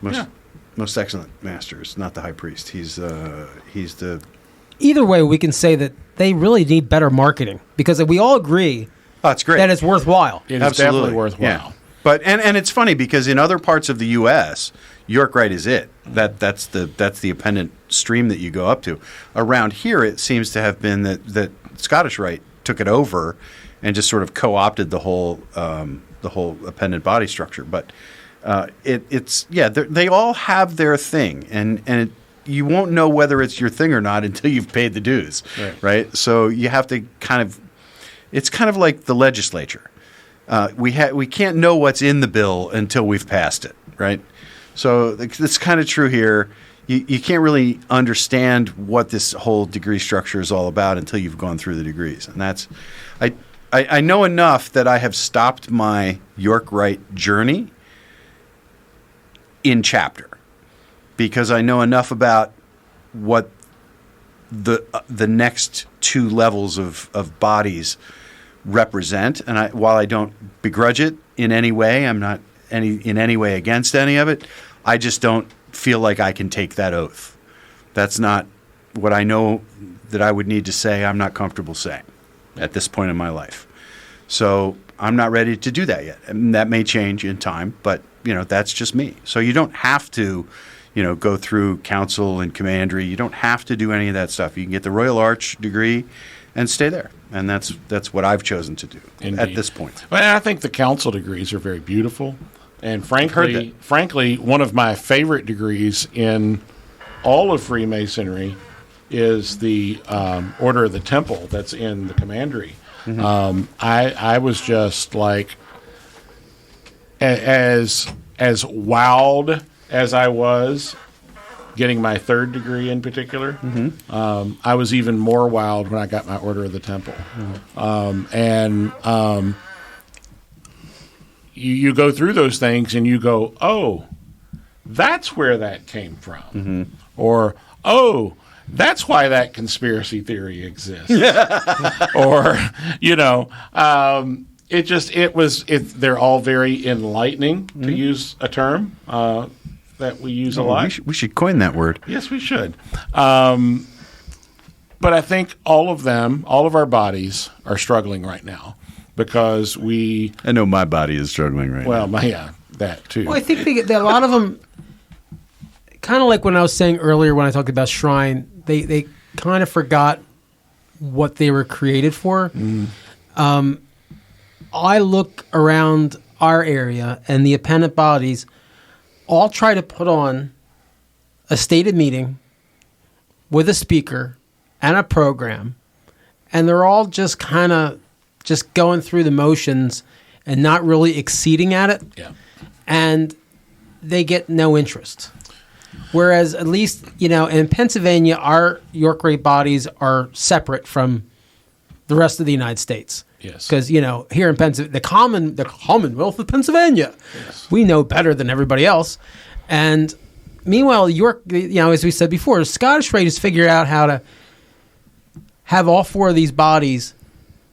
most excellent master is not the high priest. He's the. Either way, we can say that they really need better marketing, because we all agree Oh, it's great. that it's worthwhile. It is Absolutely. definitely worthwhile. Yeah. But and it's funny because in other parts of the U.S., York Rite is it. That's the appendant stream that you go up to. Around here, it seems to have been that Scottish Rite took it over and just sort of co-opted the whole appendant body structure. But they all have their thing, and you won't know whether it's your thing or not until you've paid the dues, right? So you have to it's kind of like the legislature. We can't know what's in the bill until we've passed it, right? So it's kind of true here. You can't really understand what this whole degree structure is all about until you've gone through the degrees, and that's I know enough that I have stopped my York Rite journey in chapter because I know enough about what the next two levels of bodies represent, and while I don't begrudge it in any way, I'm not in any way against any of it. I just don't feel like I can take that oath. That's not what I know that I would need to say. I'm not comfortable saying at this point in my life. So I'm not ready to do that yet. And that may change in time, but that's just me. So you don't have to, go through council and commandery. You don't have to do any of that stuff. You can get the Royal Arch degree and stay there. And that's what I've chosen to do at this point. Well, I think the council degrees are very beautiful. And frankly, one of my favorite degrees in all of Freemasonry is the Order of the Temple that's in the commandery. Mm-hmm. I was just like as wowed as I was getting my third degree in particular. Mm-hmm. I was even more wowed when I got my Order of the Temple. Mm-hmm. You go through those things and you go, oh, that's where that came from. Mm-hmm. Or, oh, that's why that conspiracy theory exists. Or, they're all very enlightening, mm-hmm. to use a term that we use a lot. We should coin that word. Yes, we should. But I think all of our bodies are struggling right now. Because I know my body is struggling right now. Well, that too. Well, I think a lot of them, kind of like when I was saying earlier when I talked about Shrine, they kind of forgot what they were created for. Mm. I look around our area, and the appendant bodies all try to put on a stated meeting with a speaker and a program, and they're all just kind of going through the motions and not really exceeding at it. Yeah. And they get no interest. Whereas at least, in Pennsylvania, our York Rite bodies are separate from the rest of the United States. Yes. Because, here in Pennsylvania, the Commonwealth of Pennsylvania, yes. We know better than everybody else. And meanwhile, York, as we said before, Scottish Rite has figured out how to have all four of these bodies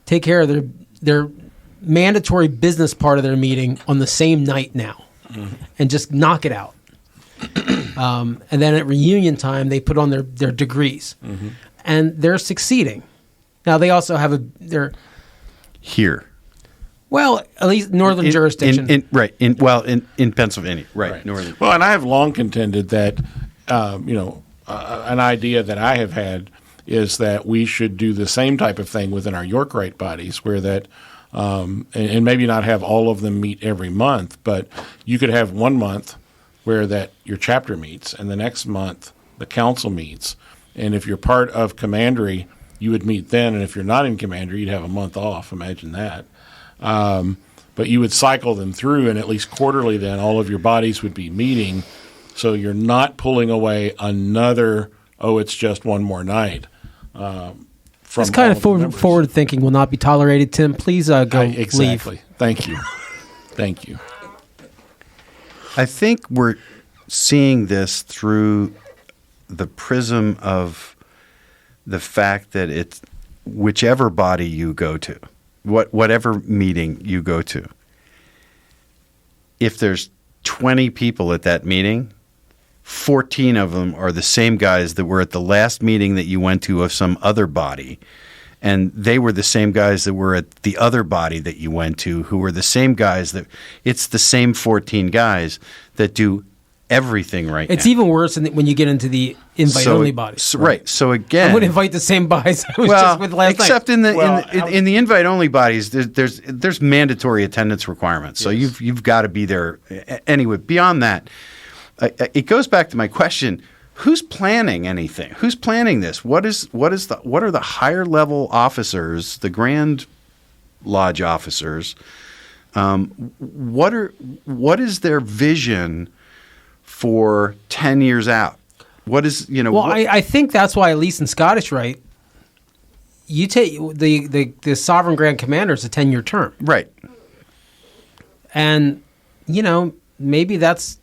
take care of their mandatory business part of their meeting on the same night now, mm-hmm. and just knock it out. And then at reunion time, they put on their degrees, mm-hmm. and they're succeeding. Now they also have their here. Well, at least northern jurisdiction, in Pennsylvania, right? Northern. Well, and I have long contended that an idea that I have had is that we should do the same type of thing within our York Rite bodies, where that, and maybe not have all of them meet every month, but you could have 1 month where that your chapter meets, and the next month the council meets. And if you're part of commandery, you would meet then, and if you're not in commandery, you'd have a month off. Imagine that. But you would cycle them through, and at least quarterly then all of your bodies would be meeting, so you're not pulling away another, it's just one more night. This kind of forward thinking will not be tolerated. Tim, please go exactly. Leave. Thank you. Thank you. I think we're seeing this through the prism of the fact that it's whichever body you go to, whatever meeting you go to, if there's 20 people at that meeting, 14 of them are the same guys that were at the last meeting that you went to of some other body, And they were the same guys that were at the other body that you went to, who were the same guys it's the same 14 guys that do everything right It's now. even worse when you get into the invite-only bodies. So again, I would invite the same guys I was just with last except night. in the invite-only bodies, there's mandatory attendance requirements. So you've got to be there anyway. Beyond that, it goes back to my question: who's planning anything? Who's planning this? What are the higher level officers, the Grand Lodge officers? What is their vision for 10 years out? What is, I think that's why, at least in Scottish Rite, you take the Sovereign Grand Commander is a 10-year term. Right. And, maybe that's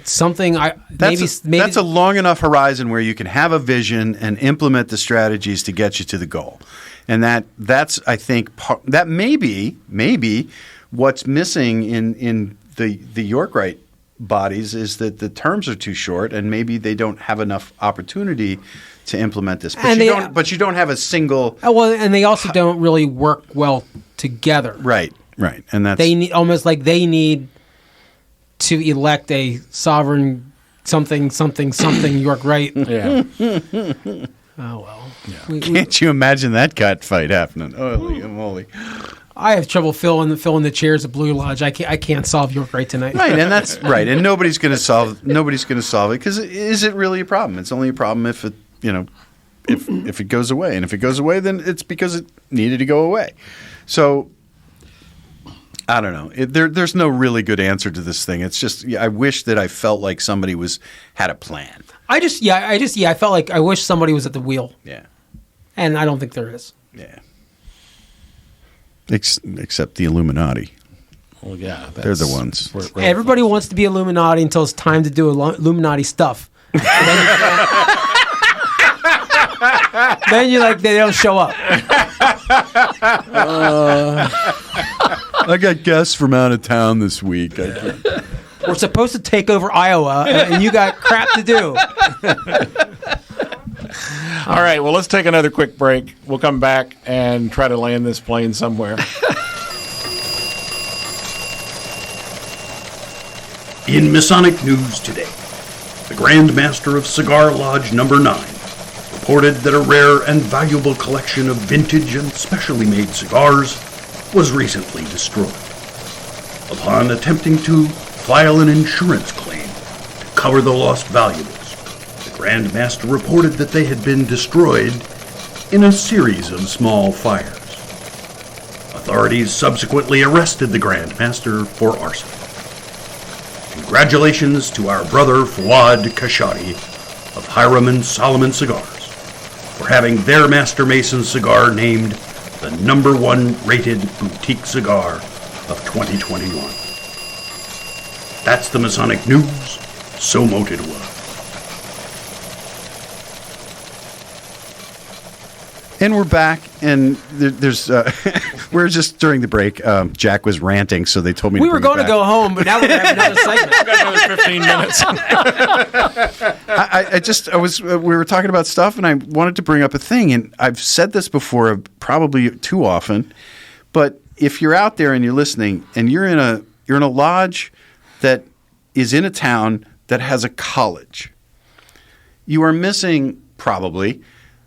something that's a long enough horizon where you can have a vision and implement the strategies to get you to the goal. And that's I think that maybe what's missing in the York Rite bodies is that the terms are too short, and maybe they don't have enough opportunity to implement this. But you don't have a single. And they also don't really work well together. Right, and that's they need to elect a sovereign something York Rite. Yeah. Oh well. Yeah. Can't you imagine that catfight happening? Holy moly! I have trouble filling the chairs at Blue Lodge. I can't solve York Rite tonight. Right, and that's right, and nobody's going to solve it because is it really a problem? It's only a problem if it if it goes away, and if it goes away, then it's because it needed to go away. So I don't know. There's no really good answer to this thing. It's just I wish that I felt like somebody had a plan. I felt like I wish somebody was at the wheel. Yeah, and I don't think there is. Yeah. Except the Illuminati. Well, yeah. They're the ones. Everybody wants to be Illuminati until it's time to do Illuminati stuff. Then they don't show up. I got guests from out of town this week. We're supposed to take over Iowa, and you got crap to do. All right, well, let's take another quick break. We'll come back and try to land this plane somewhere. In Masonic news today, the Grand Master of Cigar Lodge No. 9 reported that a rare and valuable collection of vintage and specially made cigars was recently destroyed. Upon attempting to file an insurance claim to cover the lost valuables, the Grand Master reported that they had been destroyed in a series of small fires. Authorities subsequently arrested the Grand Master for arson. Congratulations to our brother Fuad Kashadi of Hiram Solomon Cigars for having their Master Mason cigar named the #1 rated boutique cigar of 2021. That's the Masonic news. So moted was. And we're back, and there's we're just during the break. Jack was ranting, so they told me we were going to go home, but now we're going to have another segment. I've got another 15 minutes. We were talking about stuff, and I wanted to bring up a thing, and I've said this before, probably too often, but if you're out there and you're listening, and you're in a lodge that is in a town that has a college, you are missing probably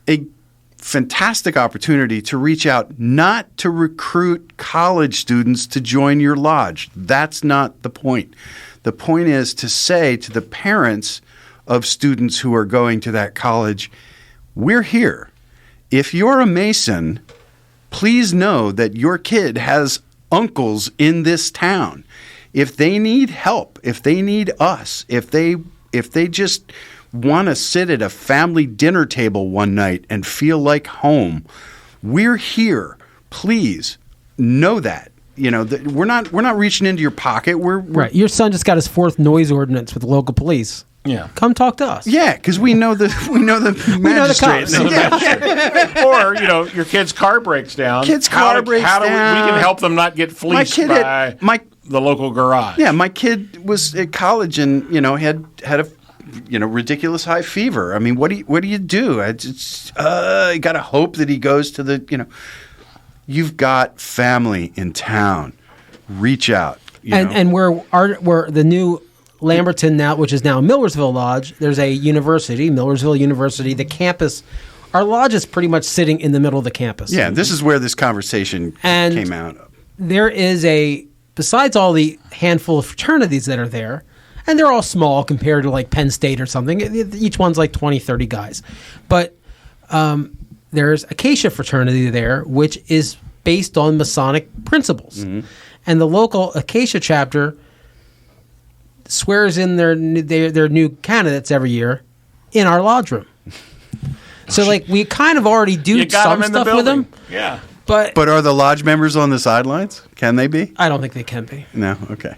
a fantastic opportunity to reach out, not to recruit college students to join your lodge. That's not the point. The point is to say to the parents of students who are going to that college, we're here. If you're a Mason, please know that your kid has uncles in this town. If they need help, if they need us, if they just want to sit at a family dinner table one night and feel like home, we're here. Please know that. We're not reaching into your pocket. We're right. Your son just got his 4th noise ordinance with the local police. Yeah, come talk to us. Yeah, because we know the magistrates. Or your kid's car breaks down. We can help them not get fleeced by the local garage. Yeah, my kid was at college and had a ridiculous high fever. I mean, what do you do? You got to hope that he goes to the, you've got family in town. Reach out. And where the new Lamberton now, which is now Millersville Lodge, there's a university, Millersville University. The campus, our lodge is pretty much sitting in the middle of the campus. Yeah, this is where this conversation came out of. There is besides all the handful of fraternities that are there, and they're all small compared to like Penn State or something. Each one's like 20, 30 guys. But there's Acacia Fraternity there, which is based on Masonic principles. Mm-hmm. And the local Acacia chapter swears in their new candidates every year in our lodge room. So, like, we kind of already do some stuff with them. Yeah. But are the lodge members on the sidelines? Can they be? I don't think they can be. No? Okay.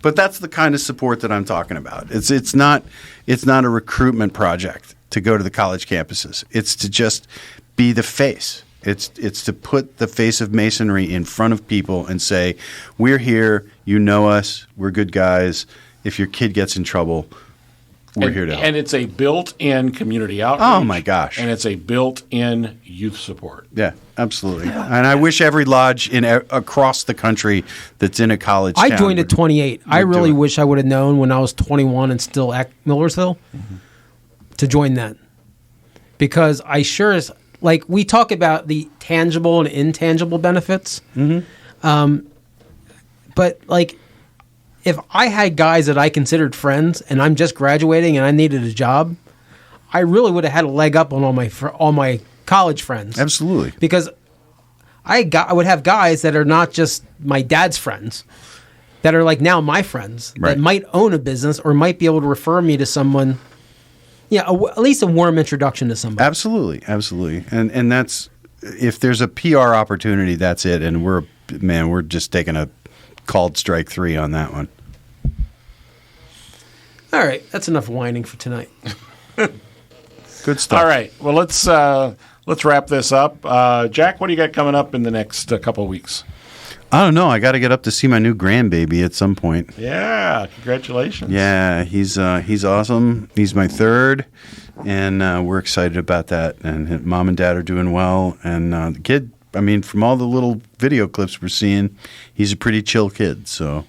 But that's the kind of support that I'm talking about. It's not a recruitment project to go to the college campuses. It's to just be the face. It's to put the face of Masonry in front of people and say, we're here, you know us, we're good guys. If your kid gets in trouble, we're here to help. And it's a built-in community outreach. Oh, my gosh. And it's a built-in youth support. Yeah, absolutely. And I wish every lodge across the country that's in a college I town joined at 28. I really wish I would have known when I was 21 and still at Millersville to join that. Because I sure as... Like, we talk about the tangible and intangible benefits. Mm-hmm. But, like, if I had guys that I considered friends and I'm just graduating and I needed a job, I really would have had a leg up on all my college friends. Absolutely. Because I would have guys that are not just my dad's friends, that are, like, now my friends, that might own a business or might be able to refer me to someone... Yeah, at least a warm introduction to somebody. Absolutely, absolutely, and that's if there's a PR opportunity, that's it. And we're just taking a called strike 3 on that one. All right, that's enough whining for tonight. Good stuff. All right, well let's wrap this up. Jack, what do you got coming up in the next couple of weeks? I don't know. I got to get up to see my new grandbaby at some point. Yeah, congratulations. Yeah, he's awesome. He's my third, and we're excited about that. And mom and dad are doing well. And the kid, I mean, from all the little video clips we're seeing, he's a pretty chill kid. So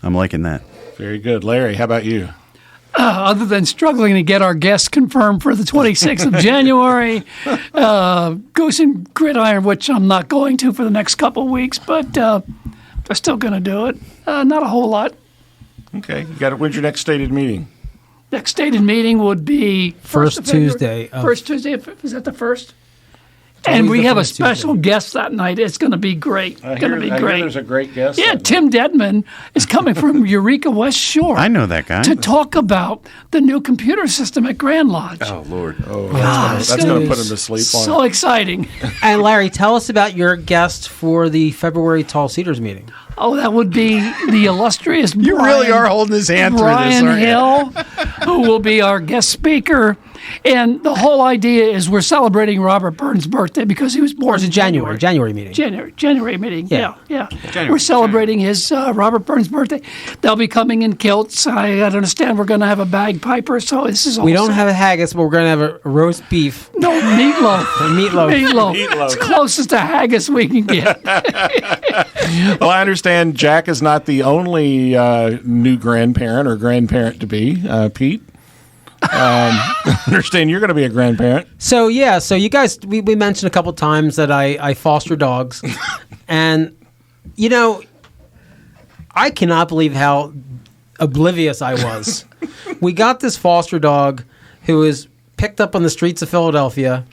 I'm liking that. Very good. Larry, how about you? Other than struggling to get our guests confirmed for the 26th of January, Goose and Gridiron, which I'm not going to for the next couple of weeks, but they're still going to do it. Not a whole lot. Okay. When's your next stated meeting? Next stated meeting would be First Tuesday. First Tuesday. Is that the first? And we have a special guest that night. It's going to be great. It's going to be great. There's a great guest. Yeah, Tim Dedman is coming from Eureka West Shore. I know that guy. To talk about the new computer system at Grand Lodge. Oh, Lord. Oh, that's going to put him to sleep. So exciting. And Larry, tell us about your guest for the February Tall Cedars meeting. Oh, that would be the illustrious You really are holding his hand through this, Brian aren't you? Hill, who will be our guest speaker. And the whole idea is we're celebrating Robert Burns' birthday because he was born in January meeting. January meeting. Yeah. We're celebrating his Robert Burns' birthday. They'll be coming in kilts. I understand we're going to have a bagpiper. So this is all. We don't have a haggis, but we're going to have a roast beef. No, meatloaf. Meatloaf. It's closest to haggis we can get. Well, I understand Jack is not the only new grandparent or grandparent to be. Pete? I understand you're going to be a grandparent. So you guys, we mentioned a couple times that I foster dogs. And, I cannot believe how oblivious I was. We got this foster dog who was picked up on the streets of Philadelphia,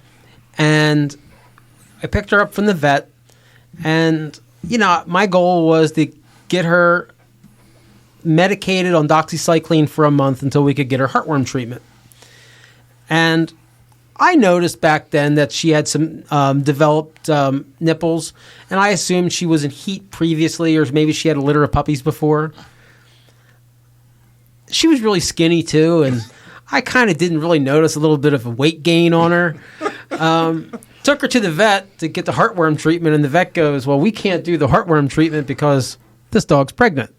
and I picked her up from the vet. And, my goal was to get her medicated on doxycycline for a month until we could get her heartworm treatment. And I noticed back then that she had some developed nipples, and I assumed she was in heat previously, or maybe she had a litter of puppies before. She was really skinny too, and I kind of didn't really notice a little bit of a weight gain on her. Took her to the vet to get the heartworm treatment, and the vet goes, well, we can't do the heartworm treatment because this dog's pregnant.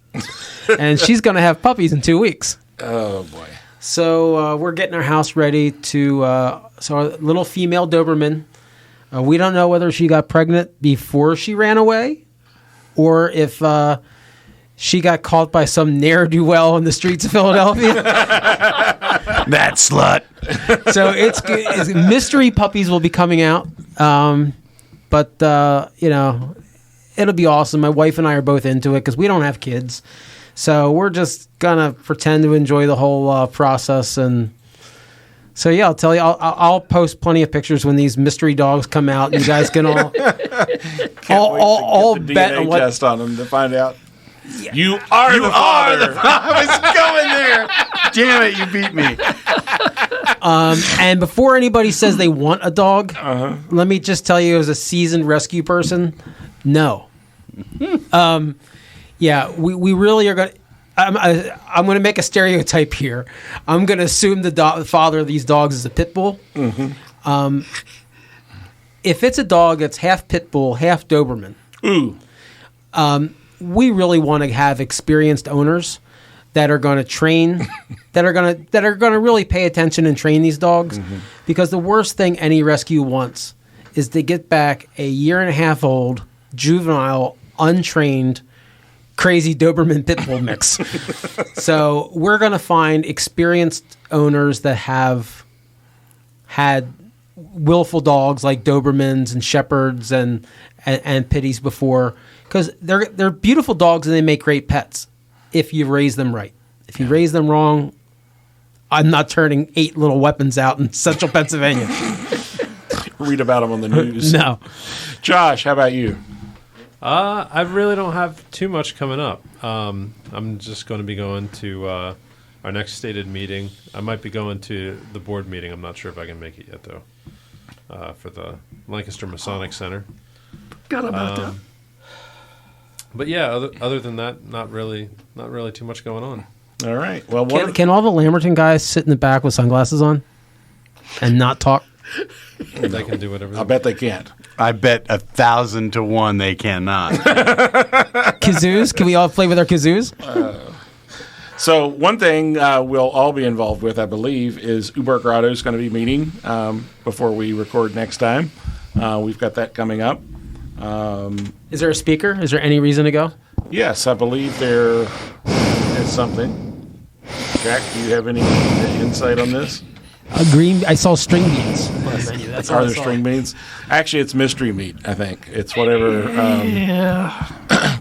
And she's going to have puppies in 2 weeks. Oh, boy. So we're getting our house ready to. So our little female Doberman. We don't know whether she got pregnant before she ran away, or if she got caught by some ne'er-do-well in the streets of Philadelphia. That slut. So it's mystery puppies will be coming out, but it'll be awesome. My wife and I are both into it because we don't have kids, so we're just gonna pretend to enjoy the whole process. And so yeah, I'll tell you, I'll post plenty of pictures when these mystery dogs come out. And you guys can all the bet DNA on what. test on them to find out. You are the father. I was going there. Damn it, you beat me. And before anybody says they want a dog, let me just tell you, as a seasoned rescue person, no. Yeah, we really are going to... I'm going to make a stereotype here. I'm going to assume the father of these dogs is a pit bull. Mm-hmm. If it's a dog that's half pit bull, half Doberman, we really want to have experienced owners that are going to train, that are going to really pay attention and train these dogs, because the worst thing any rescue wants is to get back a 1.5 old juvenile, untrained, crazy Doberman pit bull mix. So we're going to find experienced owners that have had willful dogs like Dobermans and Shepherds and Pitties before, because they're beautiful dogs and they make great pets if you raise them right. If you raise them wrong, I'm not turning 8 little weapons out in central Pennsylvania. Read about them on the news. No. Josh, how about you? I really don't have too much coming up. I'm just going to be going to our next stated meeting. I might be going to the board meeting. I'm not sure if I can make it yet, though, for the Lancaster Masonic Center. Got about that. But yeah, other than that, not really too much going on. All right. Well, can all the Lamberton guys sit in the back with sunglasses on and not talk? They can do whatever. I bet they can't. I bet 1,000 to 1 they cannot. Kazoos? Can we all play with our kazoos? So one thing we'll all be involved with, I believe, is Uber Grotto is going to be meeting before we record next time. We've got that coming up. Is there a speaker? Is there any reason to go? Yes, I believe there is something. Jack, do you have any insight on this? Green. I saw string beans on the menu. That's all Are I there saw. string beans? Actually, it's mystery meat, I think. It's whatever. Yeah.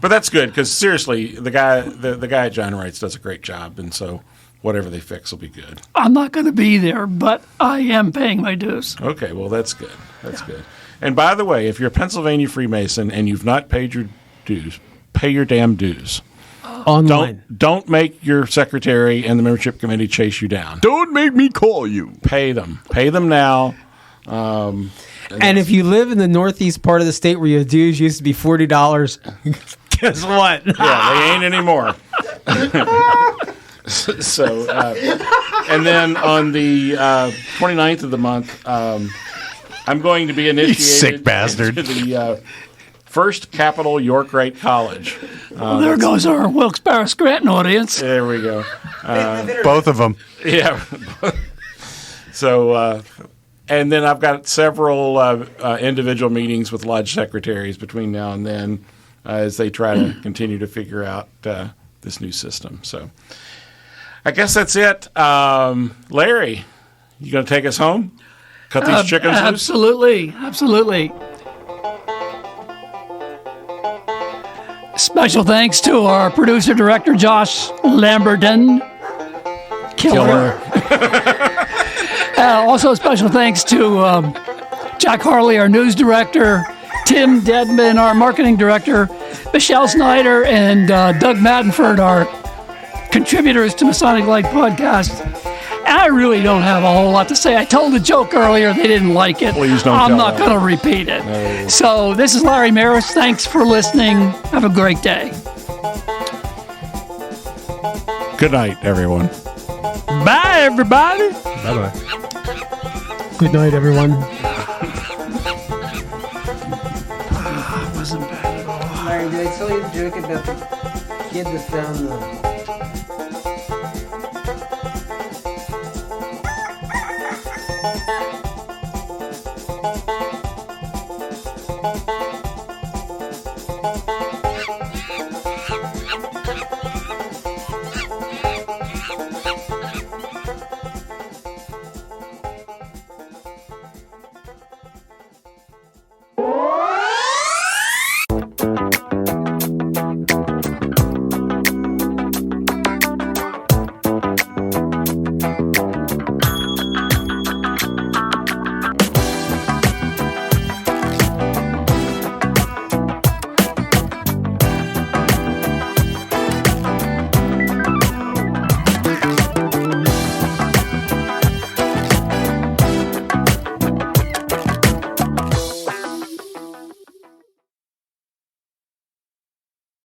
But that's good, because seriously, the guy at John Wright's does a great job, and so whatever they fix will be good. I'm not going to be there, but I am paying my dues. Okay, well, that's good. That's good. And by the way, if you're a Pennsylvania Freemason and you've not paid your dues, pay your damn dues. Online. Don't make your secretary and the membership committee chase you down. Don't make me call you. Pay them. Pay them now. And if you live in the northeast part of the state where your dues used to be $40, guess what? Yeah, they ain't anymore. So, and then on the 29th of the month, I'm going to be initiated sick bastard. into the First Capital York Wright College. Well, there goes our Wilkes-Barre Scranton audience. There we go. Both of them. Yeah. So, and then I've got several individual meetings with lodge secretaries between now and then as they try to continue to figure out this new system. So I guess that's it. Larry, you going to take us home? Cut these chickens loose? Absolutely. Absolutely. Special thanks to our producer director, Josh Lamberton. Killer. Also, special thanks to Jack Harley, our news director, Tim Dedman, our marketing director, Michelle Snyder, and Doug Maddenford, our contributors to Masonic Light Podcast. And I really don't have a whole lot to say. I told a joke earlier. They didn't like it. Please don't I'm tell not that. going to repeat it. No. So this is Larry Merris. Thanks for listening. Have a great day. Good night, everyone. Bye, everybody. Bye-bye. Good night, everyone. Wasn't bad at all. Larry, did I tell you the joke about the kid that found the Bye.